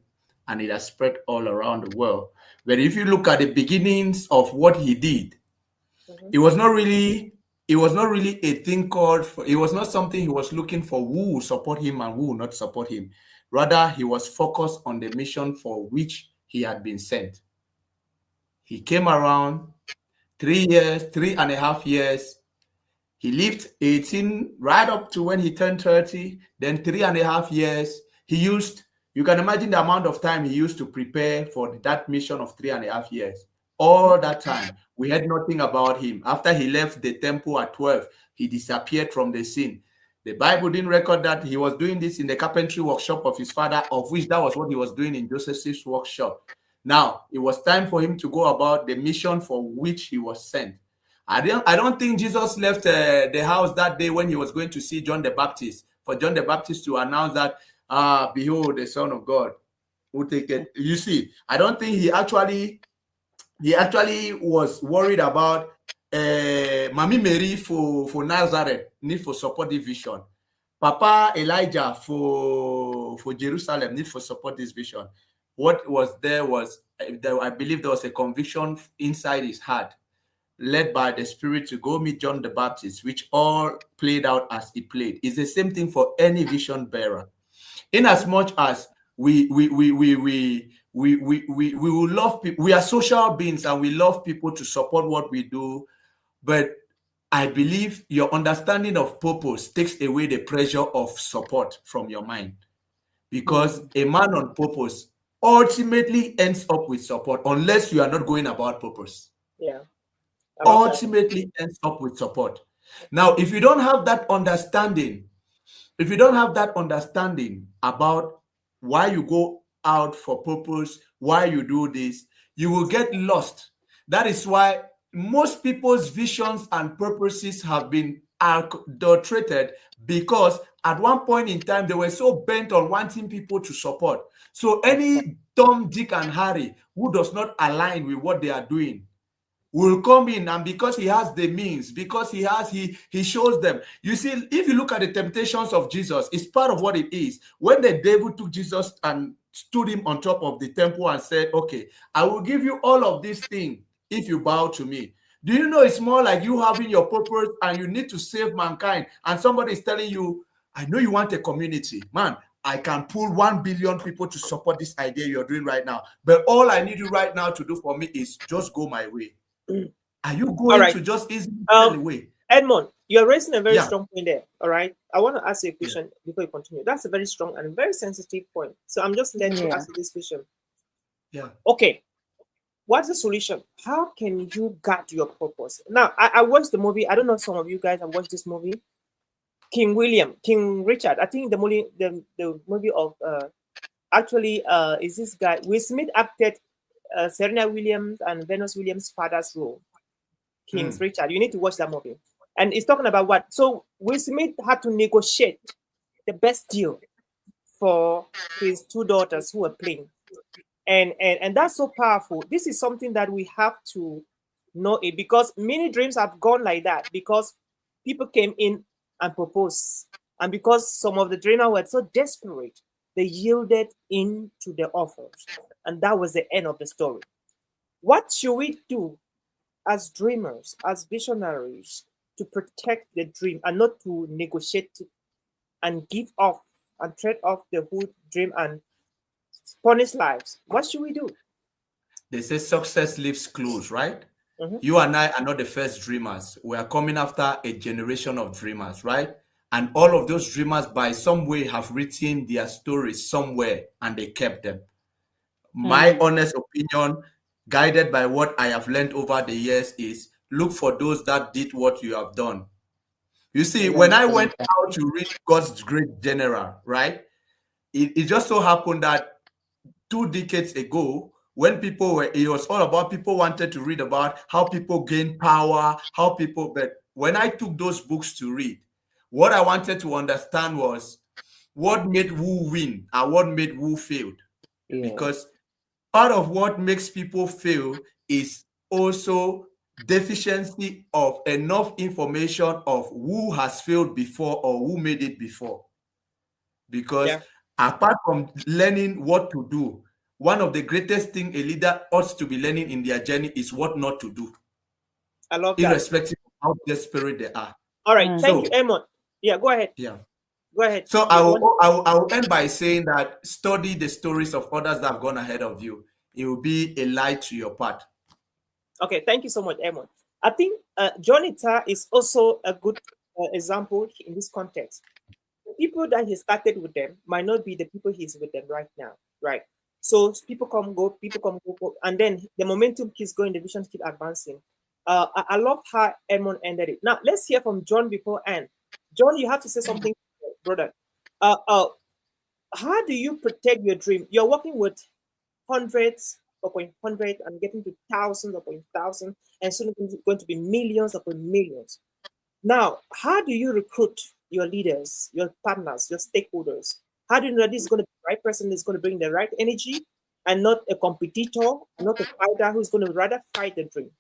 and it has spread all around the world. But if you look at the beginnings of what he did, Mhm. it was not really a thing called for, it was not something he was looking for who will support him and who will not support him. Rather, he was focused on the mission for which he had been sent. He came around 3 years, 3.5 years. He lived 18 right up to when he turned 30. Then 3.5 years. You can imagine the amount of time he used to prepare for that mission of 3.5 years. All that time, we heard nothing about him. After he left the temple at 12, he disappeared from the scene. The Bible didn't record that he was doing this in the carpentry workshop of his father, of which that was what he was doing in Joseph's workshop. Now, it was time for him to go about the mission for which he was sent. I don't think Jesus left the house that day when he was going to see John the Baptist, for John the Baptist to announce that, behold, the Son of God will take it. You see, I don't think he actually was worried about Mami Mary for Nazareth, need for support this vision. Papa Elijah for Jerusalem, need for support this vision. What was there was, I believe there was a conviction inside his heart, led by the Spirit, to go meet John the Baptist, which all played out as he played. It's the same thing for any vision bearer. In as much as we will love people, we are social beings and we love people to support what we do, but I believe your understanding of purpose takes away the pressure of support from your mind, because a man on purpose ultimately ends up with support unless you are not going about purpose. Yeah. I love that. Ultimately ends up with support. Now, if you don't have that understanding, about why you go out for purpose, why you do this, you will get lost. That is why most people's visions and purposes have been adulterated, because at one point in time they were so bent on wanting people to support. So any Tom, Dick, and Harry who does not align with what they are doing will come in, and because he has the means, because he shows them. You see, if you look at the temptations of Jesus, it's part of what it is. When the devil took Jesus and stood him on top of the temple and said, okay, I will give you all of these things if you bow to me. Do you know it's more like you having your purpose and you need to save mankind, and somebody is telling you, I know you want a community, man, I can pull 1 billion people to support this idea you're doing right now, but all I need you right now to do for me is just go my way. Are you going to just easily tell away? Edmond, you're raising a very strong point there. All right. I want to ask you a question before you continue. That's a very strong and very sensitive point. So I'm just letting you ask this question. Yeah. Okay. What's the solution? How can you guard your purpose? Now, I watched the movie. I don't know if some of you guys have watched this movie. King Richard. I think the movie of is this guy. Will Smith acted Serena Williams and Venus Williams' father's role. King Richard. You need to watch that movie. And it's talking about what? So Will Smith had to negotiate the best deal for his two daughters who were playing. And that's so powerful. This is something that we have to know it, because many dreams have gone like that because people came in and proposed. And because some of the dreamers were so desperate, they yielded into the offers. And that was the end of the story. What should we do as dreamers, as visionaries, to protect the dream and not to negotiate and give off and trade off the whole dream and punish lives? What should we do? They say success leaves clues, right? You and I are not the first dreamers. We are coming after a generation of dreamers, right? And all of those dreamers, by some way, have written their stories somewhere and they kept them. My honest opinion, guided by what I have learned over the years, is look for those that did what you have done. You see, when I went out to read God's Great General, right, it just so happened that 2 decades ago, when it was all about people wanted to read about how people gain power, but when I took those books to read, what I wanted to understand was what made who win and what made who failed. Because part of what makes people fail is also deficiency of enough information of who has failed before or who made it before. Because apart from learning what to do, one of the greatest things a leader ought to be learning in their journey is what not to do. I love that. Irrespective of how desperate they are. All right. Thank you, Edmond. Yeah, go ahead. Yeah. Go ahead. So I will end by saying that study the stories of others that have gone ahead of you. It will be a light to your path. Okay, thank you so much, Edmond. I think Jonita is also a good example in this context. The people that he started with them might not be the people he's with them right now, right? So people come, go, and then the momentum keeps going, the vision keeps advancing. I love how Edmond ended it. Now, let's hear from John before Anne. John, you have to say something, brother. How do you protect your dream? You're working with hundreds upon hundreds and getting to thousands upon thousands, and soon it's going to be millions upon millions. Now, how do you recruit your leaders, your partners, your stakeholders? How do you know this is going to be the right person that's going to bring the right energy and not a competitor, not a fighter who's going to rather fight the dream?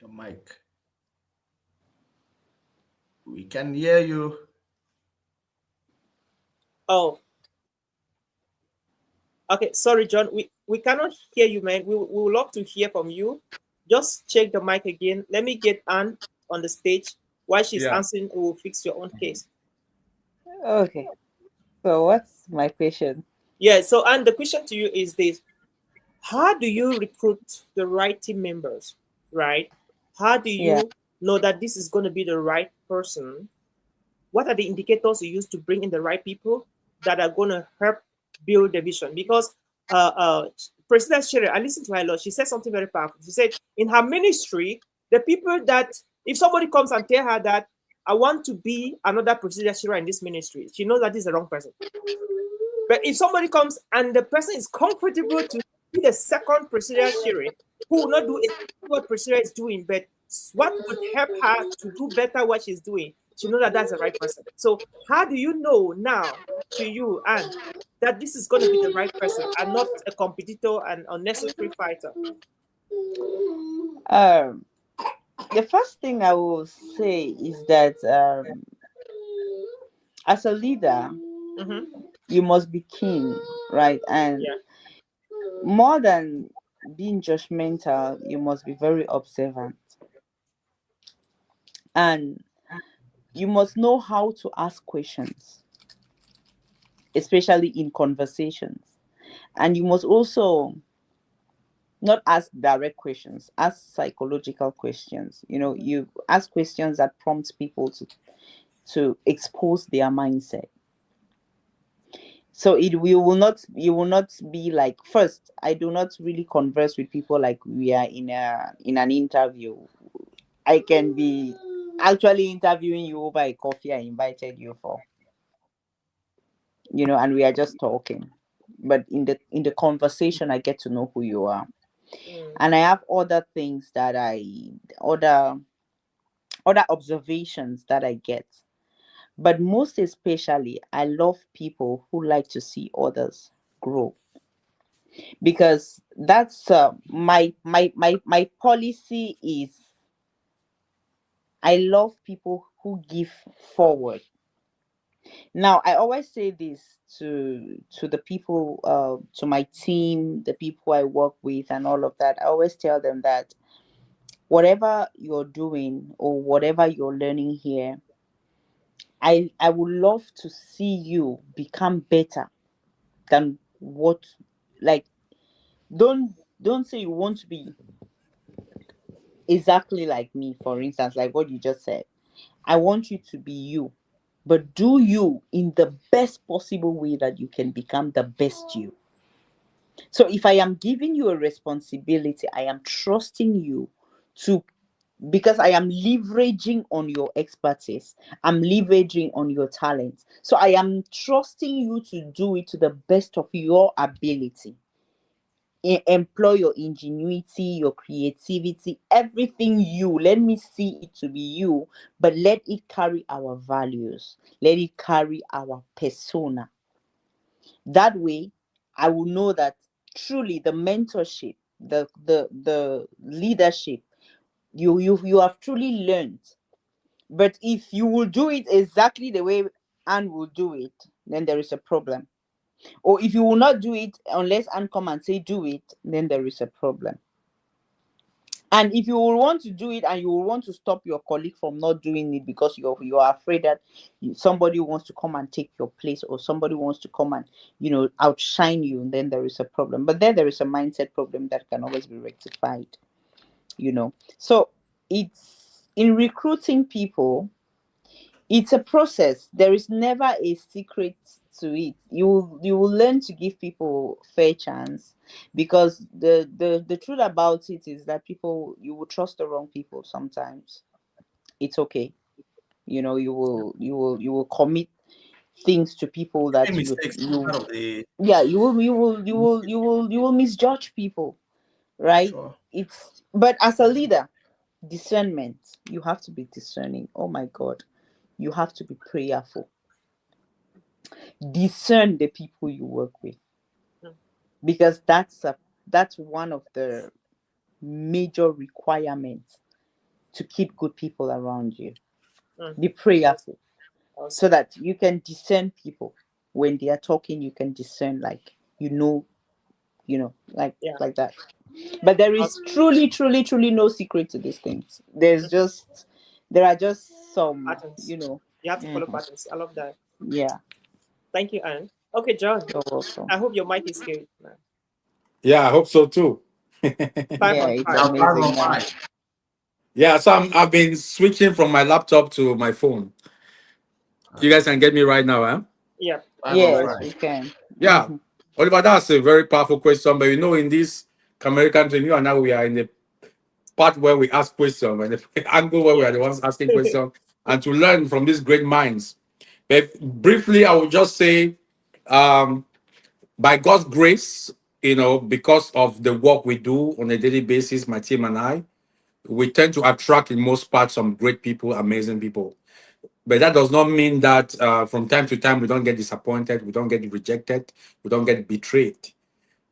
Your mic. We can hear you. Oh. Okay, sorry, John. We cannot hear you, man. We would love to hear from you. Just check the mic again. Let me get Anne on the stage. While she's answering, we will fix your own case. Okay. So what's my question? Yeah, so Anne, the question to you is this. how do you recruit the right team members, right? How do Yeah. you know that this is going to be the right person? What are the indicators you use to bring in the right people that are going to help build the vision? Because President Sherry, I listened to her a lot. She said something very powerful. She said in her ministry, the people that, if somebody comes and tell her that I want to be another President Sherry in this ministry, she knows that this is the wrong person. But if somebody comes and the person is comfortable to be the second Priscilla Sherry, who will not do exactly what Priscilla is doing, but what would help her to do better what she's doing, she knows that that's the right person. So how do you know now, to you, and that this is going to be the right person and not a competitor and unnecessary fighter? Um, the first thing I will say is that as a leader, Mm-hmm. you must be keen, right? And Yeah. more than being judgmental, you must be very observant. And you must know how to ask questions, especially in conversations. And you must also not ask direct questions, ask psychological questions. You ask questions that prompt people to expose their mindset. So you will not be like, first, I do not really converse with people like we are in an interview. I can be actually interviewing you over a coffee I invited you for, and we are just talking. But in the conversation, I get to know who you are. Mm. And I have other things that other observations that I get. But most especially, I love people who like to see others grow, because that's my policy is, I love people who give forward. Now, I always say this to the people, to my team, the people I work with, and all of that. I always tell them that whatever you're doing or whatever you're learning here, I would love to see you become better than what, like, don't say you want to be exactly like me, for instance, like what you just said. I want you to be you, but do you in the best possible way that you can become the best you. So if I am giving you a responsibility, I am trusting you to, because I am leveraging on your expertise, I'm leveraging on your talent. So I am trusting you to do it to the best of your ability. Employ your ingenuity, your creativity, everything you. Let me see it to be you, but let it carry our values. Let it carry our persona. That way, I will know that truly the mentorship, the leadership, you have truly learned. But if you will do it exactly the way Anne will do it, then there is a problem. Or if you will not do it unless Anne come and say do it, then there is a problem. And if you will want to do it and you will want to stop your colleague from not doing it because you're afraid that somebody wants to come and take your place, or somebody wants to come and outshine you, then there is a problem. But then there is a mindset problem that can always be rectified. So it's in recruiting people, it's a process. There is never a secret to it. You will learn to give people fair chance, because the truth about it is that people, you will trust the wrong people sometimes. It's okay. You will commit things to people Any that mistakes is you part of the yeah, you will misjudge people, right? sure. But as a leader, discernment, you have to be discerning. Oh my God, you have to be prayerful. Discern the people you work with, Mm. because that's one of the major requirements to keep good people around you. Mm. Be prayerful so Awesome. that you can discern people. When they are talking, you can discern, like, like Yeah. that. But there is Awesome. truly, truly, truly no secret to these things. There are just some, Patterns. You have to follow mhm, patterns. I love that. yeah. Thank you, Anne. Okay, John. You're welcome. I hope your mic is good, man. Yeah, I hope so too. Five Yeah, on it's five. Now, five amazing. on And five. Yeah, so I've been switching from my laptop to my phone. You guys can get me right now, huh? Yeah. Five on Right. yes, five. we can. Yeah. Hmm. Oliver, that's a very powerful question. But in this Camerican thing, you and I, we are in the part where we ask questions and the angle where we are the ones asking Yeah. questions and to learn from these great minds. But briefly, I would just say, um, by God's grace, because of the work we do on a daily basis, my team and I, we tend to attract in most parts some great people, amazing people. But that does not mean that from time to time we don't get disappointed, we don't get rejected, we don't get betrayed.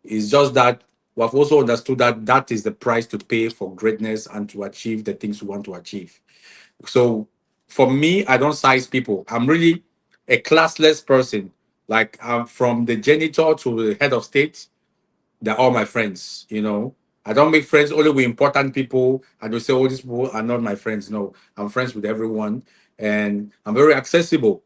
It's just that we have also understood that that is the price to pay for greatness and to achieve the things we want to achieve. So for me, I don't size people. I'm really a classless person. Like I'm from the janitor to the head of state, they're all my friends. I don't make friends only with important people and we say, oh, these people are not my friends. No, I'm friends with everyone and I'm very accessible,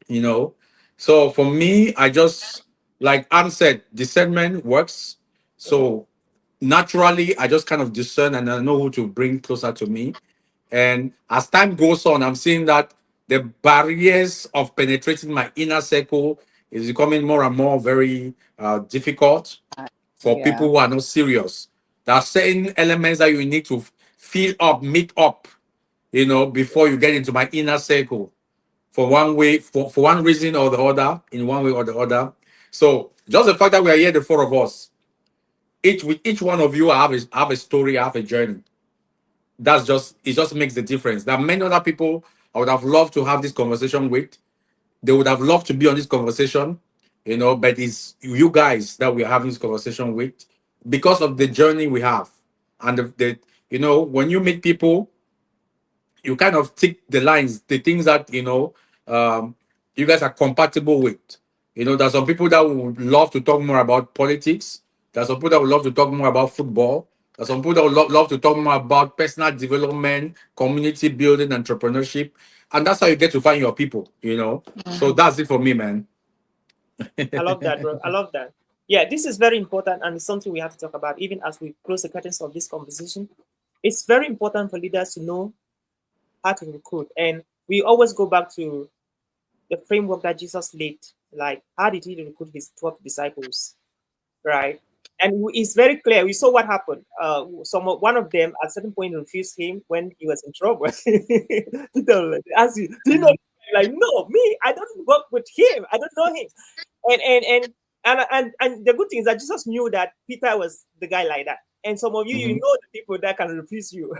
you know. So for me, I just, like Anne said, discernment works. Mhm. So naturally, I just kind of discern and I know who to bring closer to me. And as time goes on, I'm seeing that the barriers of penetrating my inner circle is becoming more and more very difficult Uh, for people yeah. who are not serious. There are certain elements that you need to fill up, meet up, before you get into my inner circle for one way, for one reason or the other, in one way or the other. So just the fact that we are here, the four of us, each with each one of you, I have a story, I have a journey. It just makes the difference. There are many other people I would have loved to have this conversation with. They would have loved to be on this conversation, but it's you guys that we're having this conversation with because of the journey we have. And when you meet people, you kind of tick the lines, the things that you guys are compatible with. There's some people that would love to talk more about politics. There's some people that would love to talk more about football. There's some people that would love to talk more about personal development, community building, entrepreneurship. And that's how you get to find your people. So Mhm. that's it for me, man. I love that, bro. I love that. Yeah, this is very important and it's something we have to talk about even as we close the curtains of this conversation. It's very important for leaders to know how to recruit. And we always go back to the framework that Jesus laid. Like, how did he recruit his 12 disciples? Right? And it's very clear. We saw what happened. One of them at a certain point refused him when he was in trouble. Peter asked you, "Do you know?" Mhm. Like, no, me, I don't work with him. I don't know him. And the good thing is that Jesus knew that Peter was the guy like that. And some of you, you Mhm. know the people that can refuse you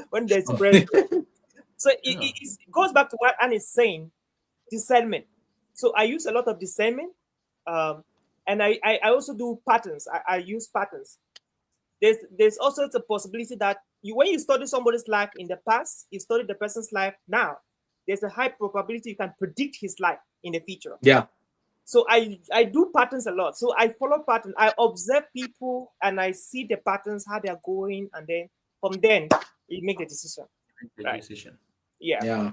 when there's pressure. So Yeah. it goes back to what Anne is saying, discernment. So I use a lot of discernment, um, and I also do patterns. I use patterns. There's also the possibility that when you study somebody's life in the past, you study the person's life now. There's a high probability you can predict his life in the future. Yeah. So I do patterns a lot. So I follow patterns. I observe people and I see the patterns how they're going, and then from then you make the decision. Make the Right? decision. Yeah. Yeah.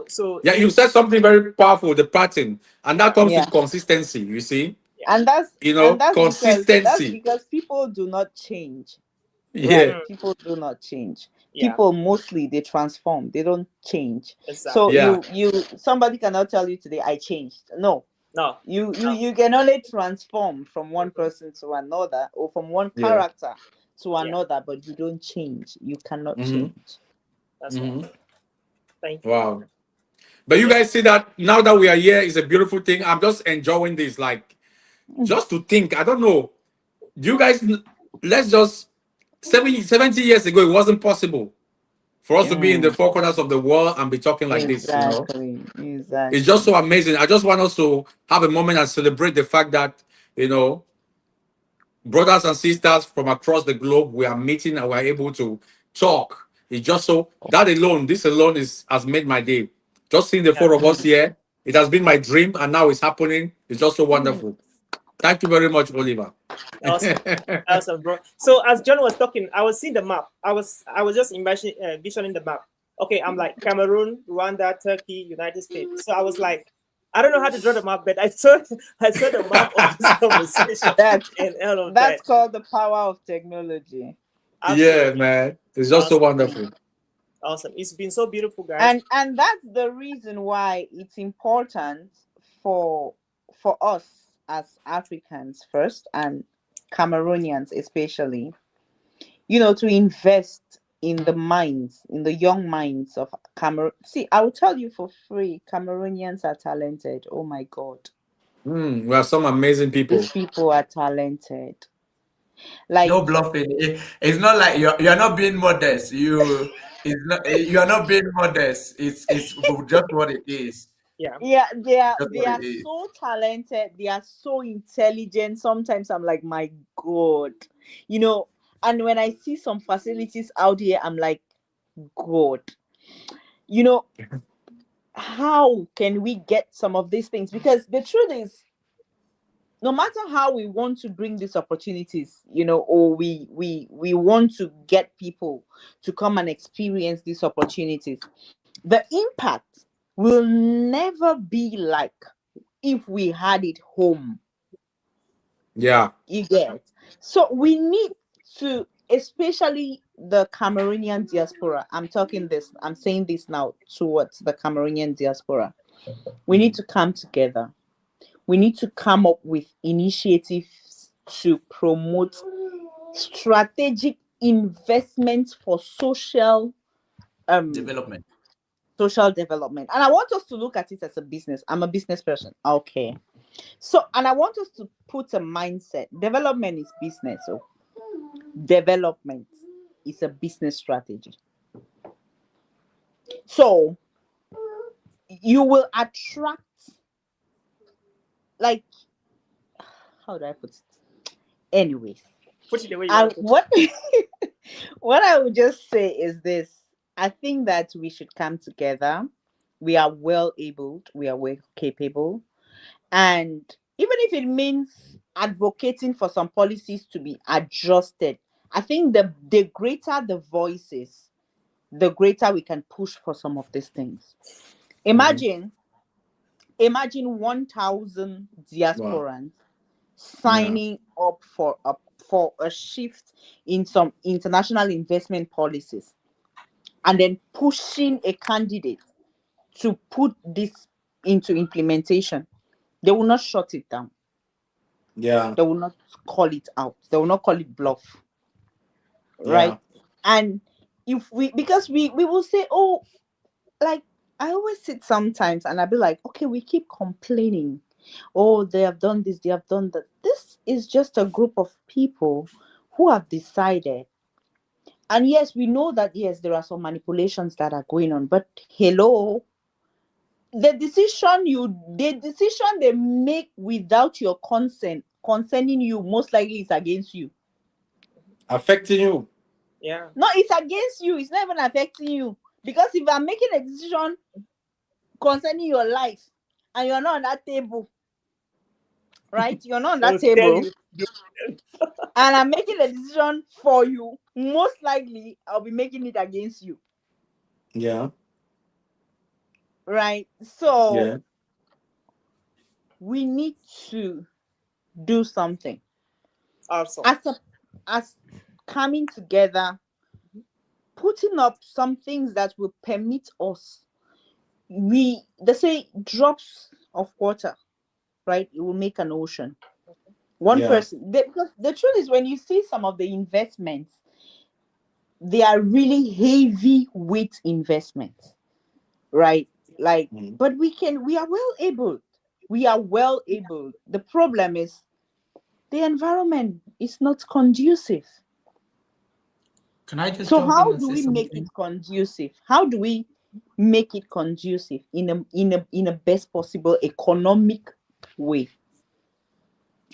So Yeah, you it said something very powerful, the pattern. And that yeah comes Yeah. with consistency, you see? yeah And that's Consistency. because people do not change. Yeah. Right? mm, People do not change. yeah People mostly they transform. They don't change. So exactly. Yeah. you somebody cannot tell you today I changed. No. No no. You can only transform from one person to another or from one Yeah. character to Yeah, another, but you don't change. You cannot Mm-hmm. change. that's right. Mm-hmm. Thank you. Wow. But you Yeah. guys see that now that we are here is a beautiful thing. I'm just enjoying this. Like, Mm. just to think, I don't know. Do you guys, let's just, 70 years ago, it wasn't possible for us to Yeah. be in the Mm. four corners of the world and be talking like this. Exactly. It's just Exactly. so amazing. I just want us to have a moment and celebrate the fact that, you know, brothers and sisters from across the globe, we are meeting and we're able to talk. It's just so that alone, this alone has made my day. Just seeing the Yeah. four of us Mm. here, it has been my dream and now it's happening. It's just so wonderful. Thank you very much, Oliver. Awesome. Awesome, bro. So as John was talking, I was seeing the map. I was just visioning the map. Okay, I'm like Cameroon, Rwanda, Turkey, United States. So I was like, I don't know how to draw the map, but I saw the map of this conversation That's and all of that's that. called the power of technology. Yeah, Absolutely man. It's just so awesome, wonderful. awesome. It's been so beautiful, guys. And that's the reason why it's important for for us as Africans first, and Cameroonians especially, to invest in the minds, in the young minds of Cameroon. See, I will tell you for free, Cameroonians are talented. Oh my God. We are some amazing These people. people are talented. No Like, bluffing. It's not like you're not being modest. You are not being modest. It's just what it is. Yeah. yeah, Just they what are it is. so talented, they are so intelligent. Sometimes I'm like, my God. You know, and when I see some facilities out here, I'm like, God. You know, how can we get some of these things? Because the truth is, no matter how we want to bring these opportunities, or we want to get people to come and experience these opportunities, the impact will never be like if we had it home. Yeah. You get? So we need to, especially the Cameroonian diaspora. I'm saying this now towards the Cameroonian diaspora. We need to come together. We need to come up with initiatives to promote strategic investments for um Development. social development. And I want us to look at it as a business. I'm a business person. Okay. So, and I want us to put a mindset. Development is business. So development is a business strategy. So you will attract, like, how do I put it? Anyways, Put it the way you want to put it. what what I would just say is this. I think that we should come together. We are well able, we are well capable. And even if it means advocating for some policies to be adjusted, I think the greater the voices, the greater we can push for some of these things. Mhm. Imagine, imagine 1,000 Wow. diasporans Yeah. signing up for a shift in some international investment policies, and then pushing a candidate to put this into implementation. They will not shut it down. Yeah. They will not call it out. They will not call it bluff, Yeah. right? And if we, because we will say, oh, like, I always sit sometimes and I'll be like, okay, we keep complaining. Oh, they have done this, they have done that. This is just a group of people who have decided. And yes, we know that, yes, there are some manipulations that are going on, but hello, the decision they make without your consent concerning you, most likely is against you. Affecting you. Yeah. No, it's against you. It's not even affecting you. Because if I'm making a decision concerning your life and you're not on that table, right? You're not on that They'll tell table, you. and I'm making a decision for you, most likely I'll be making it against you, Yeah. right? So Yeah. we need to do something Awesome. as coming together, putting up some things that will permit us. They say drops of water, right? It will make an ocean. One Yeah. person, because the truth is, when you see some of the investments, they are really heavy weight investments, right? Like, Mhm. but we are well able. We are well able. The problem is the environment is not conducive. Can I just So jump in how and do say we make it something? conducive? How do we make it conducive in a best possible economic way?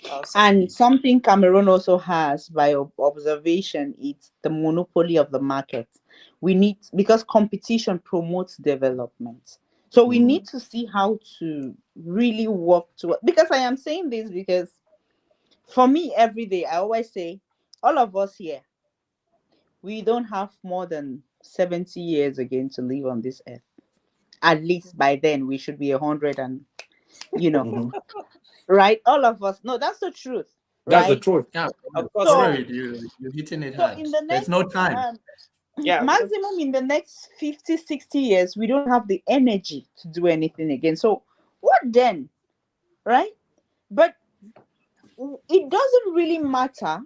Awesome. And something Cameroon also has by observation, it's the monopoly of the market. We need, because competition promotes development. So we Mhm. need to see how to really work to, because I am saying this because for me every day I always say, all of us here, we don't have more than 70 years again to live on this earth. At least by then we should be 100 and you know, Mhm. right? All of us. No, that's the truth, That's the right? truth. Yeah, Of course for it So, is. real, you're hitting it so hard. in the There's next no time. Yeah, because maximum in the next 50, 60 years, we don't have the energy to do anything again. So what then? Right? But it doesn't really matter.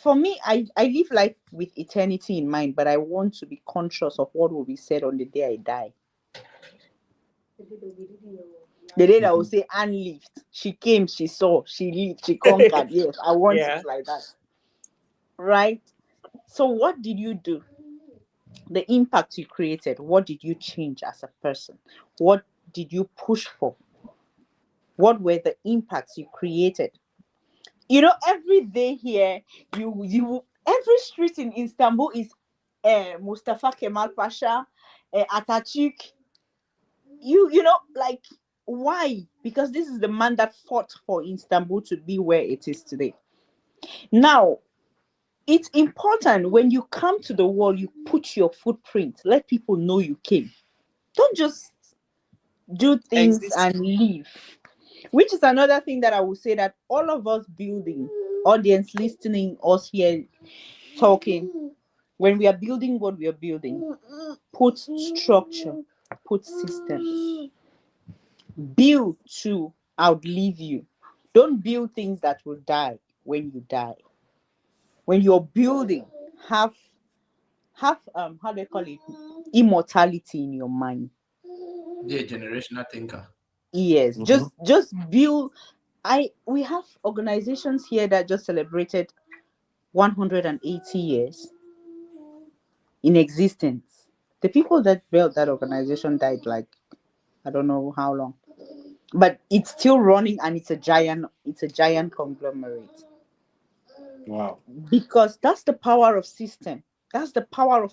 For me, I live life with eternity in mind, but I want to be conscious of what will be said on the day I die. The day that will Mhm. say Anne lived. She came, she saw, she lived, she conquered. Yes, I want yeah, it like that. Right? So what did you do? The impact you created, what did you change as a person? What did you push for? What were the impacts you created? Every day here, every street in Istanbul is Mustafa Kemal Pasha, Atatürk. Like, why? Because this is the man that fought for Istanbul to be where it is today. Now, it's important when you come to the world, you put your footprint. Let people know you came. Don't just do things exist. and leave. Which is another thing that I would say that all of us building, audience listening, us here talking, when we are building what we are building, put structure, put systems, build to outlive you. Don't build things that will die when you die. When you're building, have how do you call it, immortality in your mind. Be a generational thinker. Yes, Mhm. just build. We have organizations here that just celebrated 180 years in existence. The people that built that organization died like, I don't know how long, but it's still running, and it's a giant conglomerate, Wow. because that's the power of system. That's the power of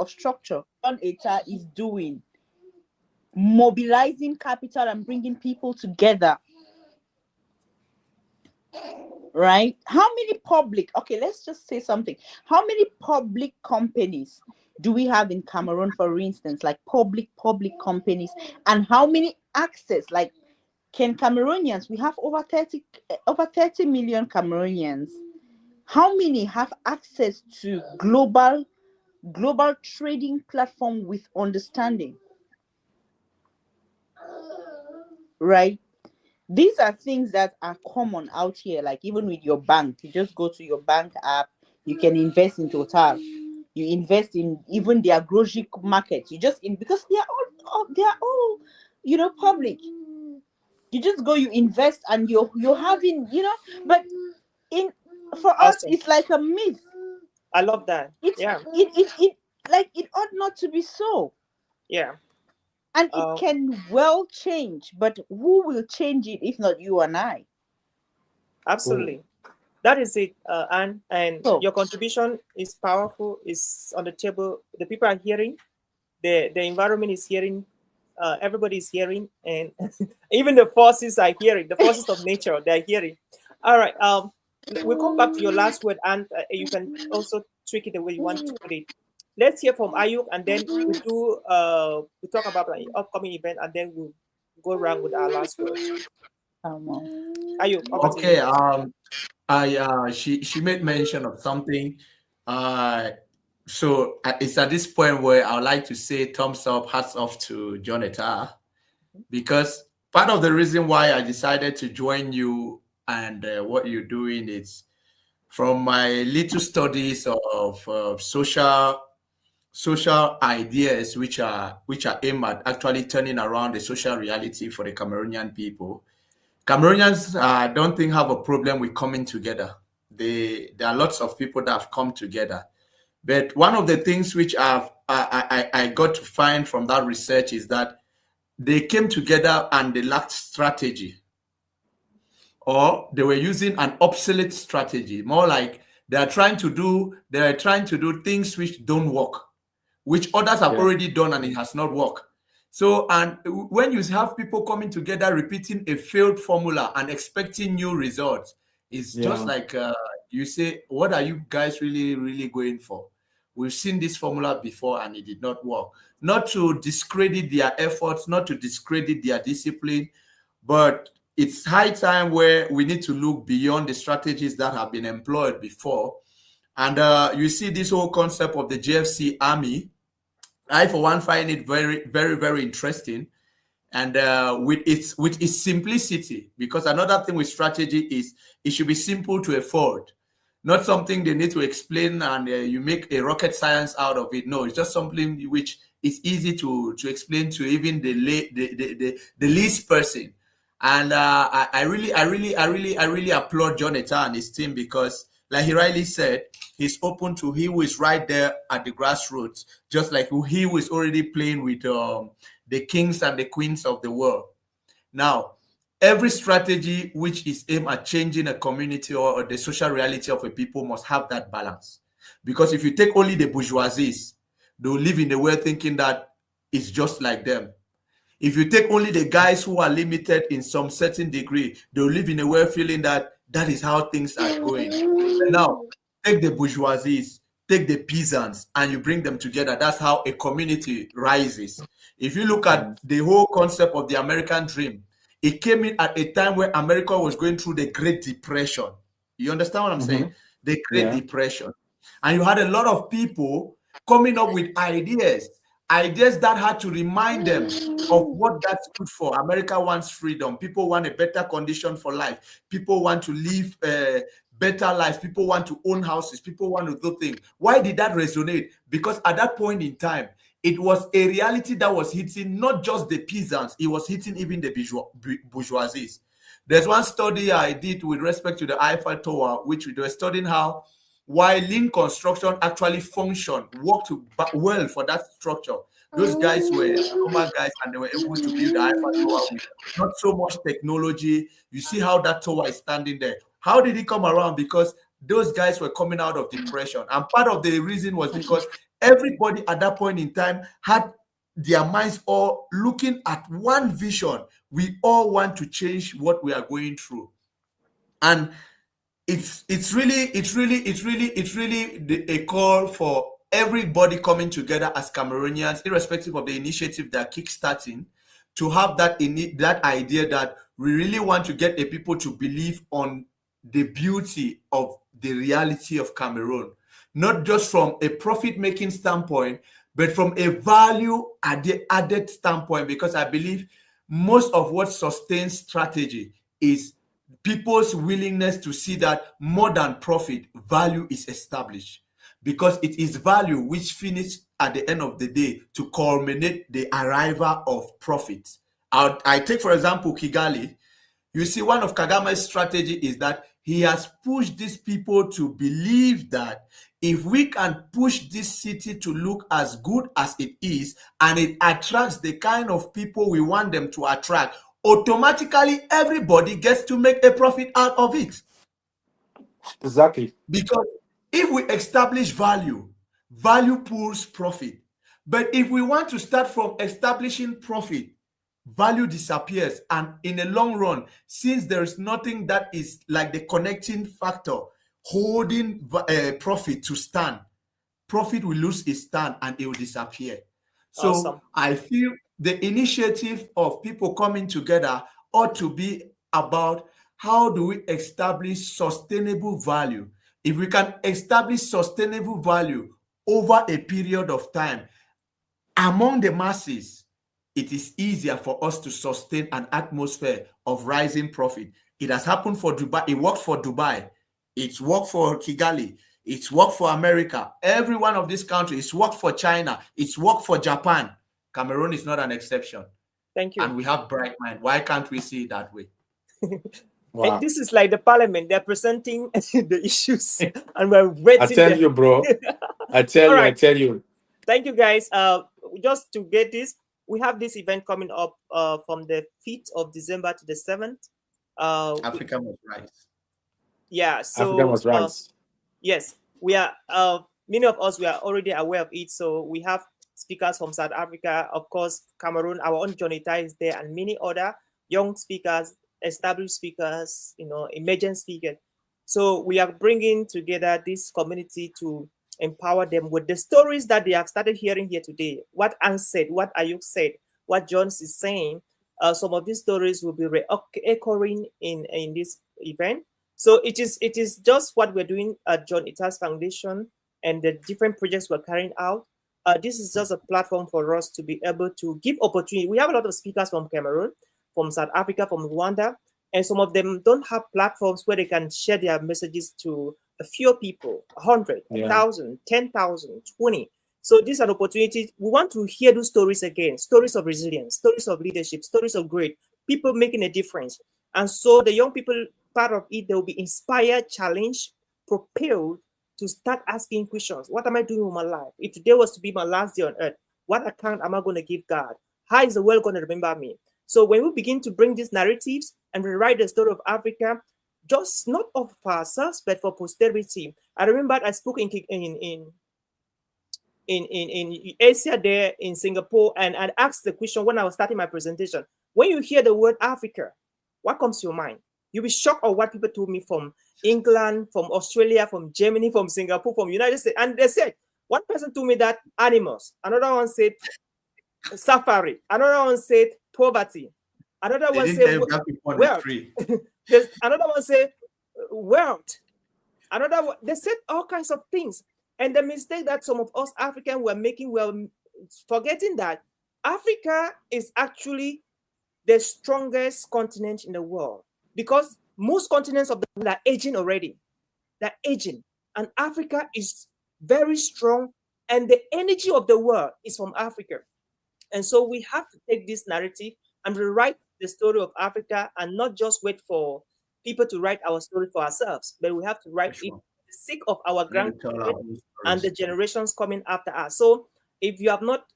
structure. John Eta is doing, mobilizing capital and bringing people together. Right? How many public, okay, let's just say something. How many public companies do we have in Cameroon, for instance, like public companies? And how many access, like, can Cameroonians, we have over 30 million Cameroonians. How many have access to global trading platform with understanding? Right? These are things that are common out here. Like, even with your bank, you just go to your bank app, you can invest in Total, you invest in even their grocery market. You just in because they are all public. You just go, you invest, and you're having, but in for us Awesome. it's like a myth. I love that. It's Yeah, it like, it ought not to be so. yeah. And it Um, can well change, but who will change it if not you and I? Oh. Absolutely. That is it, and So, your contribution is powerful. Is on the table. The people are hearing. The environment is hearing. Everybody is hearing, and even the forces are hearing. The forces of nature, they are hearing. All right. We'll come back to your last word, and you can also tweak it the way you want to put it. Let's hear from Ayuk, and then we talk about an upcoming event, and then we'll go around with our last words. Ayuk, over to you. Okay. I she made mention of something. Uh, it's at this point where I would like to say thumbs up, hats off to Jonathan, because part of the reason why I decided to join you and what you're doing is from my little studies of social ideas which are aimed at actually turning around the social reality for the Cameroonian people. Cameroonians don't think have a problem with coming together. There are lots of people that have come together, but one of the things which I got to find from that research is that they came together and they lacked strategy, or they were using an obsolete strategy, more like they are trying to do things which don't work, which others have Yeah. already done and it has not worked. So, and when you have people coming together repeating a failed formula and expecting new results, it's just Yeah. like you say, what are you guys really, really going for? We've seen this formula before and it did not work. Not to discredit their efforts, not to discredit their discipline, but it's high time where we need to look beyond the strategies that have been employed before. And you see this whole concept of the GFC army. I, for one, find it very, very, very interesting. And with its simplicity, because another thing with strategy is it should be simple to afford, not something they need to explain and you make a rocket science out of it. No, it's just something which is easy to explain to even the least person. And I really applaud Jonathan and his team, because, like he rightly said, he's open to he who is right there at the grassroots, just like he who is already playing with the kings and the queens of the world. Now, every strategy which is aimed at changing a community or the social reality of a people must have that balance. Because if you take only the bourgeoisies, they'll live in the world thinking that it's just like them. If you take only the guys who are limited in some certain degree, they'll live in a world feeling that that is how things are going. But now, take the bourgeoisies, take the peasants, and you bring them together. That's how a community rises. If you look at the whole concept of the American dream, it came in at a time where America was going through the Great Depression. You understand what I'm saying? The Great Depression. And you had a lot of people coming up with ideas that had to remind them of what that stood for. America wants freedom. People want a better condition for life. People want to live better lives. People want to own houses. People want to do things. Why did that resonate? Because at that point in time, it was a reality that was hitting not just the peasants, it was hitting even the bourgeoisies. There's one study I did with respect to the Eiffel Tower, which we were studying how while lean construction actually functioned, worked well for that structure. Those guys were normal guys and they were able to build the Eiffel Tower with not so much technology. You see how that tower is standing there. How did it come around? Because those guys were coming out of depression. And part of the reason was because everybody at that point in time had their minds all looking at one vision. We all want to change what we are going through. And it's really a call for everybody coming together as Cameroonians, irrespective of the initiative they're kickstarting, to have that idea that we really want to get a people to believe on the beauty of the reality of Cameroon, not just from a profit-making standpoint, but from a value-added standpoint, because I believe most of what sustains strategy is people's willingness to see that more than profit, value is established, because it is value which finishes at the end of the day to culminate the arrival of profit. I take, for example, Kigali. You see, one of Kagame's strategy is that he has pushed these people to believe that if we can push this city to look as good as it is, and it attracts the kind of people we want them to attract, automatically everybody gets to make a profit out of it. Exactly. Because if we establish value pulls profit. But if we want to start from establishing profit, value disappears. And in the long run, since there is nothing that is like the connecting factor holding profit to stand, profit will lose its stand and it will disappear. So Awesome. I feel the initiative of people coming together ought to be about how do we establish sustainable value. If we can establish sustainable value over a period of time among the masses, it is easier for us to sustain an atmosphere of rising profit. It has happened for Dubai. It worked for Dubai. It's worked for Kigali. It's worked for America. Every one of these countries. It's worked for China. It's worked for Japan. Cameroon is not an exception. Thank you. And we have bright mind. Why can't we see it that way? Wow. And this is like the parliament. They're presenting the issues and we're waiting. I tell you, bro. I tell All right. you. Thank you, guys. Just to get this, we have this event coming up from the 5th of December to the 7th. Africa must rise. Yeah, so Africa must rise. yes, we are. Many of us, we are already aware of it. So we have speakers from South Africa, of course, Cameroon. Our own Jonita is there, and many other young speakers, established speakers, emerging speakers. So we are bringing together this community to empower them with the stories that they have started hearing here today. What Anne said, what Ayuk said, what Jones is saying. Some of these stories will be echoing in this event. So it is just what we're doing at John Itas Foundation and the different projects we're carrying out. This is just a platform for us to be able to give opportunity. We have a lot of speakers from Cameroon, from South Africa, from Rwanda, and some of them don't have platforms where they can share their messages to a few people, 100, 1,000, 10,000, 20. So this is an opportunity. We want to hear those stories again, stories of resilience, stories of leadership, stories of great people making a difference. And so the young people, part of it, they will be inspired, challenged, propelled to start asking questions. What am I doing with my life? If today was to be my last day on earth, what account am I going to give God? How is the world going to remember me? So when we begin to bring these narratives and rewrite the story of Africa, just not of ourselves, but for posterity. I remember I spoke in Asia there in Singapore, and I asked the question when I was starting my presentation. When you hear the word Africa, what comes to your mind? You'll be shocked at what people told me from England, from Australia, from Germany, from Singapore, from United States. And they said, one person told me that animals, another one said safari, another one said poverty, another one said wealth. There's another one said wealth. Another one, they said all kinds of things. And the mistake that some of us Africans were making, we're forgetting that Africa is actually the strongest continent in the world, because most continents of the world are aging already. They're aging. And Africa is very strong. And the energy of the world is from Africa. And so we have to take this narrative and rewrite the story of Africa, and not just wait for people to write our story for ourselves, but we have to write it for the sake of our grandchildren and the generations coming after us. So if you have not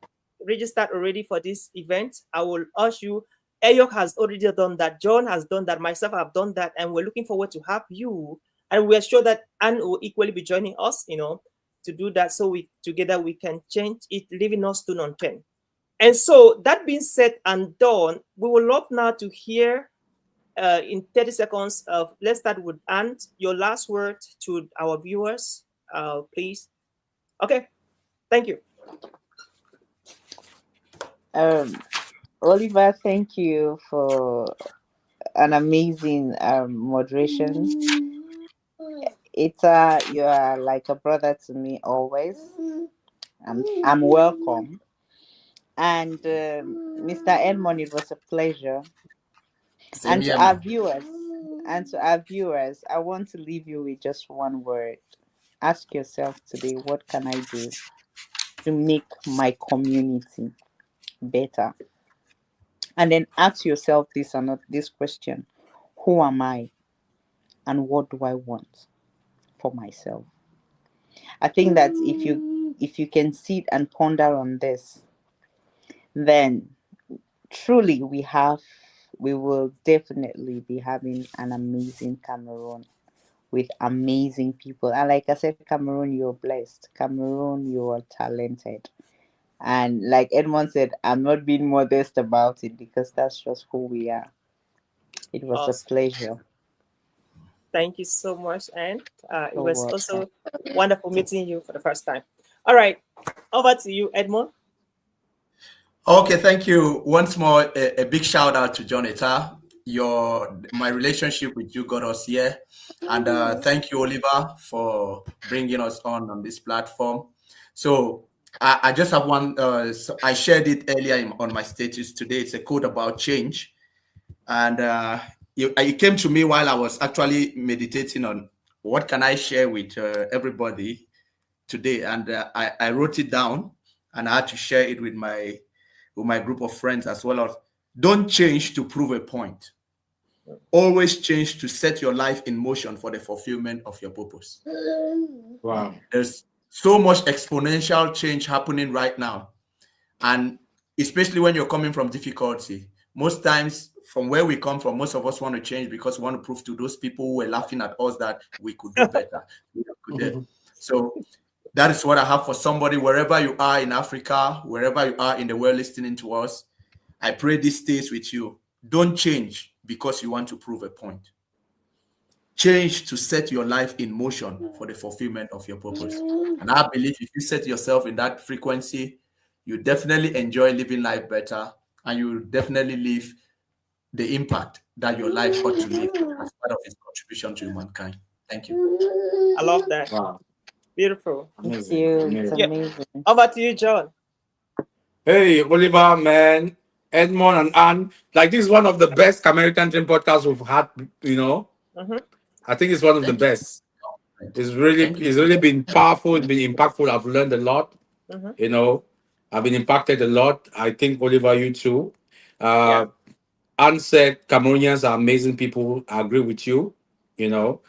registered already for this event, I will urge you. Ayok has already done that. John has done that. Myself have done that. And we're looking forward to have you. And we're sure that Anne will equally be joining us, to do that. So we together we can change it, leaving us stone unturned. And so that being said and done, we would love now to hear in 30 seconds let's start with Anne, your last word to our viewers, please. Okay, thank you. Oliver, thank you for an amazing moderation. You are like a brother to me always. I'm welcome. And Mr. Edmond, it was a pleasure. And to our viewers, I want to leave you with just one word. Ask yourself today, what can I do to make my community better? And then ask yourself this question: who am I, and what do I want for myself? I think that if you can sit and ponder on this, then truly we will definitely be having an amazing Cameroon with amazing people. And like I said, Cameroon, you're blessed. Cameroon, you are talented. And like Edmond said, I'm not being modest about it, because that's just who we are. It was a pleasure. Thank you so much. And it was also wonderful meeting you for the first time. All right, over to you, Edmond. Okay, thank you once more. A big shout out to John Etta. My relationship with you got us here, and thank you, Oliver, for bringing us on this platform. So I just have one. So I shared it earlier on my status today. It's a code about change, and it came to me while I was actually meditating on what can I share with everybody today, and I wrote it down, and I had to share it with my group of friends as well. As don't change to prove a point. Always change to set your life in motion for the fulfillment of your purpose. Wow. There's so much exponential change happening right now. And especially when you're coming from difficulty, most times from where we come from, most of us want to change because we want to prove to those people who were laughing at us that we could do better. So that is what I have for somebody, wherever you are in Africa, wherever you are in the world listening to us. I pray this stays with you. Don't change because you want to prove a point. change to set your life in motion for the fulfillment of your purpose. And I believe if you set yourself in that frequency, you definitely enjoy living life better, and you definitely live the impact that your life ought to live as part of its contribution to mankind. Thank you. I love that. Wow. Beautiful. Thank Amazing. you. It's Amazing. Yeah. amazing. How about you, John? Hey, Oliver, man, Edmond and Anne. Like, this is one of the best Camerican Dream podcasts we've had, you know. Mm-hmm. I think it's one of the Thank you. best. It's really been powerful, it's been impactful. I've learned a lot, Mm-hmm. you know. I've been impacted a lot. I think, Oliver, you too. Yeah. Anne said Cameroonians are amazing people. I agree with you. You know,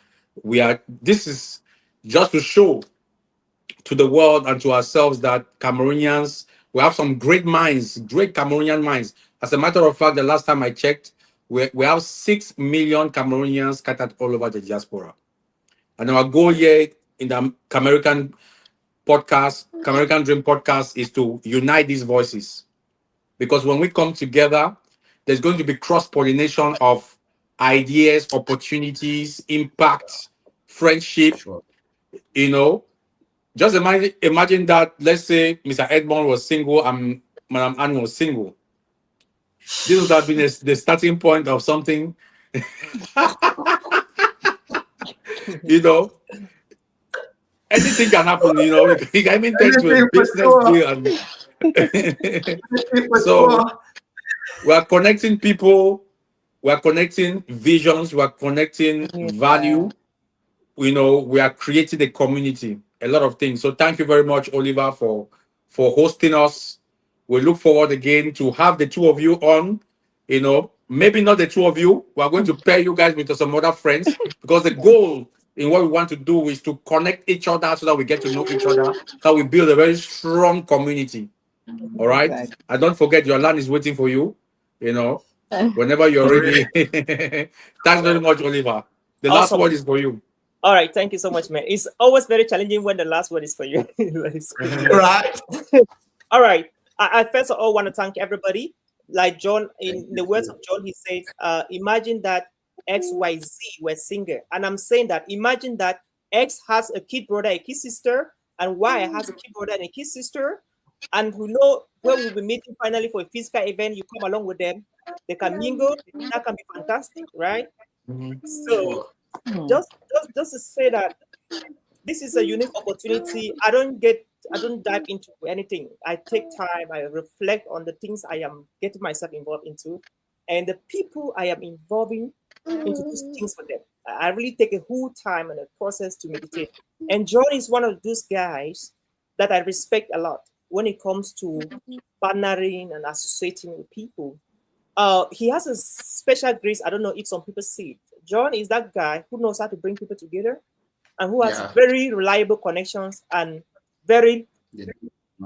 this is just to show to the world and to ourselves that Cameroonians, we have some great minds, great Cameroonian minds. As a matter of fact, the last time I checked, we have 6 million Cameroonians scattered all over the diaspora. And our goal here in the Camerican podcast, Camerican Dream podcast, is to unite these voices. Because when we come together, there's going to be cross-pollination of ideas, opportunities, impact, friendship, Sure. you know. Just imagine that, let's say Mr. Edmond was single and Madam Anne was single. This would have been the starting point of something, you know. Anything can happen, you know. You can even turn to a Anything for business sure. deal. And Anything for so sure. we are connecting people, we are connecting visions, we are connecting Yeah. value. You know, we are creating a community, a lot of things. So thank you very much, Oliver, for hosting us. We look forward again to have the two of you on. You know, maybe not the two of you. We are going to pair you guys with some other friends, because the goal in what we want to do is to connect each other so that we get to know each other, so we build a very strong community. All right. Exactly. And don't forget, your land is waiting for you. You know, whenever you're ready. Thanks very much, Oliver. The last Awesome. word is for you. All right. Thank you so much, man. It's always very challenging when the last word is for you. It's good. Right. All right. I first of all want to thank everybody. Like John, in Thank the you. words of John, he says, imagine that XYZ were single. And I'm saying that, imagine that X has a kid brother, a kid sister, and Y has a kid brother and a kid sister. And who know where we'll be meeting finally for a physical event, you come along with them. They can mingle. That can be fantastic, right? So Sure. just to say that this is a unique opportunity. I don't dive into anything. I take time, I reflect on the things I am getting myself involved into, and the people I am involving into these things for them. I really take a whole time and a process to meditate. And John is one of those guys that I respect a lot when it comes to partnering and associating with people. He has a special grace. I don't know if some people see it. John is that guy who knows how to bring people together and who has Yeah. very reliable connections and very Yeah.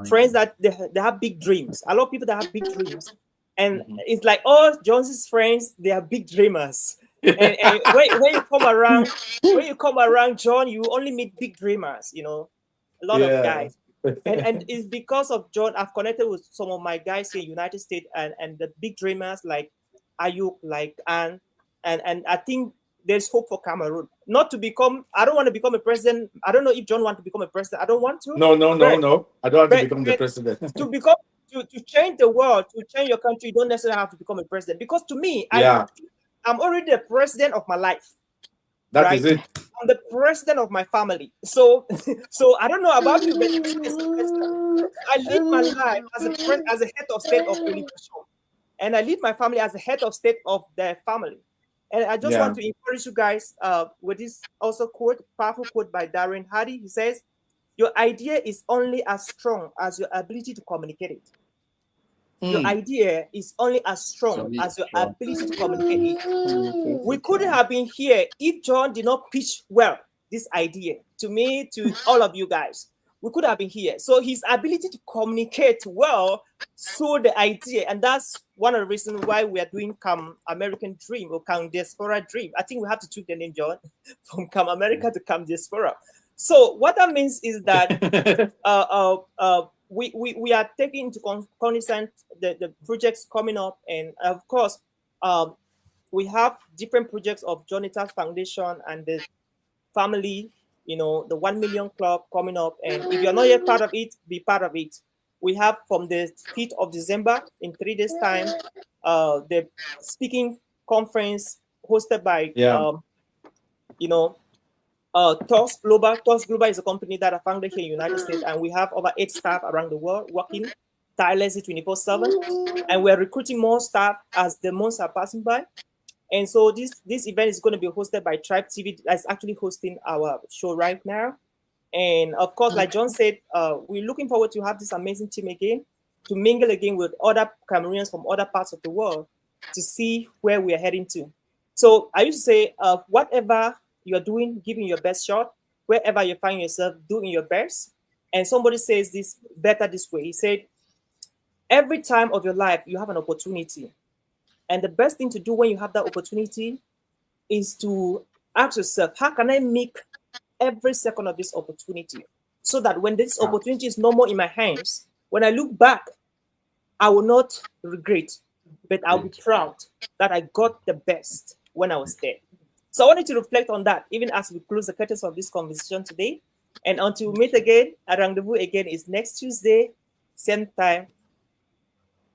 friends that they have big dreams. A lot of people that have big dreams. And Mhm. it's like all Jones's friends, they are big dreamers. And when you come around John, you only meet big dreamers, you know, a lot of Yeah. guys. And it's because of John, I've connected with some of my guys here in United States and the big dreamers like Ayuk, like Anne, and I think there's hope for Cameroon. Not to become, I don't want to become a president. I don't know if John wants to become a president. I don't want to. No. I don't have to But- become the but president. to become to change the world, to change your country, you don't necessarily have to become a president. Because to me, Yeah, I'm already the president of my life. that right? is it. I'm the president of my family. So so I don't know about you, but I lead my life as as a head of state of a nation, and I lead my family as a head of state of their family. And I just Yeah. want to encourage you guys with this also quote, powerful quote by Darren Hardy. He says, "Your idea is only as strong as your ability to communicate it. Your idea is only as strong as your ability to communicate it." We couldn't have been here if John did not pitch well this idea to me, to all of you guys. We could have been here. So his ability to communicate well sold the idea, and that's one of the reasons why we are doing Come American Dream or Come Diaspora Dream. I think we have to tweak the name, John, from Come America to Come Diaspora. So what that means is that we are taking into cognizance the projects coming up, and of course, we have different projects of Jonathan's Foundation and the family, the 1 million club coming up. And if you're not yet part of it, be part of it. We have from the 5th of December in 3 days time, the speaking conference hosted by, TOS Global. TOS Global is a company that I founded here in the United States, and we have over 8 staff around the world working tirelessly 24/7, and we're recruiting more staff as the months are passing by. And so this event is going to be hosted by Tribe TV, that's actually hosting our show right now. And of course, like John said, we're looking forward to have this amazing team again, to mingle again with other Cameroonians from other parts of the world to see where we are heading to. So I used to say, whatever you're doing, giving your best shot, wherever you find yourself, doing your best. And somebody says this better this way. He said, every time of your life, you have an opportunity. And the best thing to do when you have that opportunity is to ask yourself, how can I make every second of this opportunity so that when this opportunity is no more in my hands, when I look back, I will not regret, but I'll be proud that I got the best when I was there. So I wanted to reflect on that, even as we close the curtains of this conversation today. And until we meet again, our rendezvous again is next Tuesday, same time.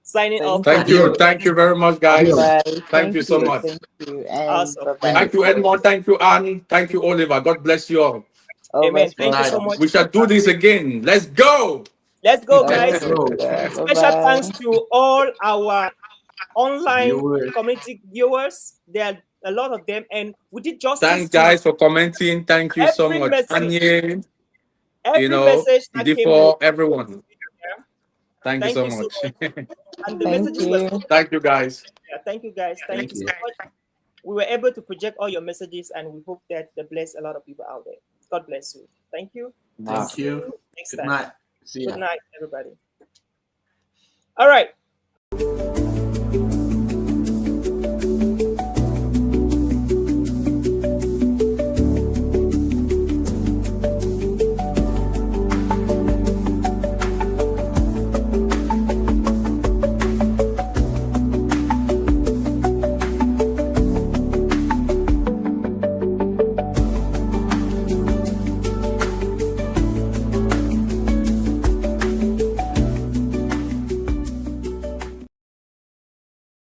Signing off. Thank you. Thank you very much, guys. Bye. Thank you so much. Thank you. And Awesome. bye-bye. Thank you, Edmond. Thank you, Anne. Thank you, Oliver. God bless you all. Amen. Thank you so much. We shall do this again. Let's go. Let's go, guys. Bye-bye. Special thanks to all our online community viewers. There are a lot of them, and we did justice. Thanks, guys, for commenting. Thank you so much. Every message that came for everyone. Thank you so much. And the messages were thank you, guys. Yeah, thank you, guys. Thank you so much. We were able to project all your messages, and we hope that they bless a lot of people out there. God bless you. Thank you. Thank you. Next Good time. night. See ya. Good night, everybody. All right.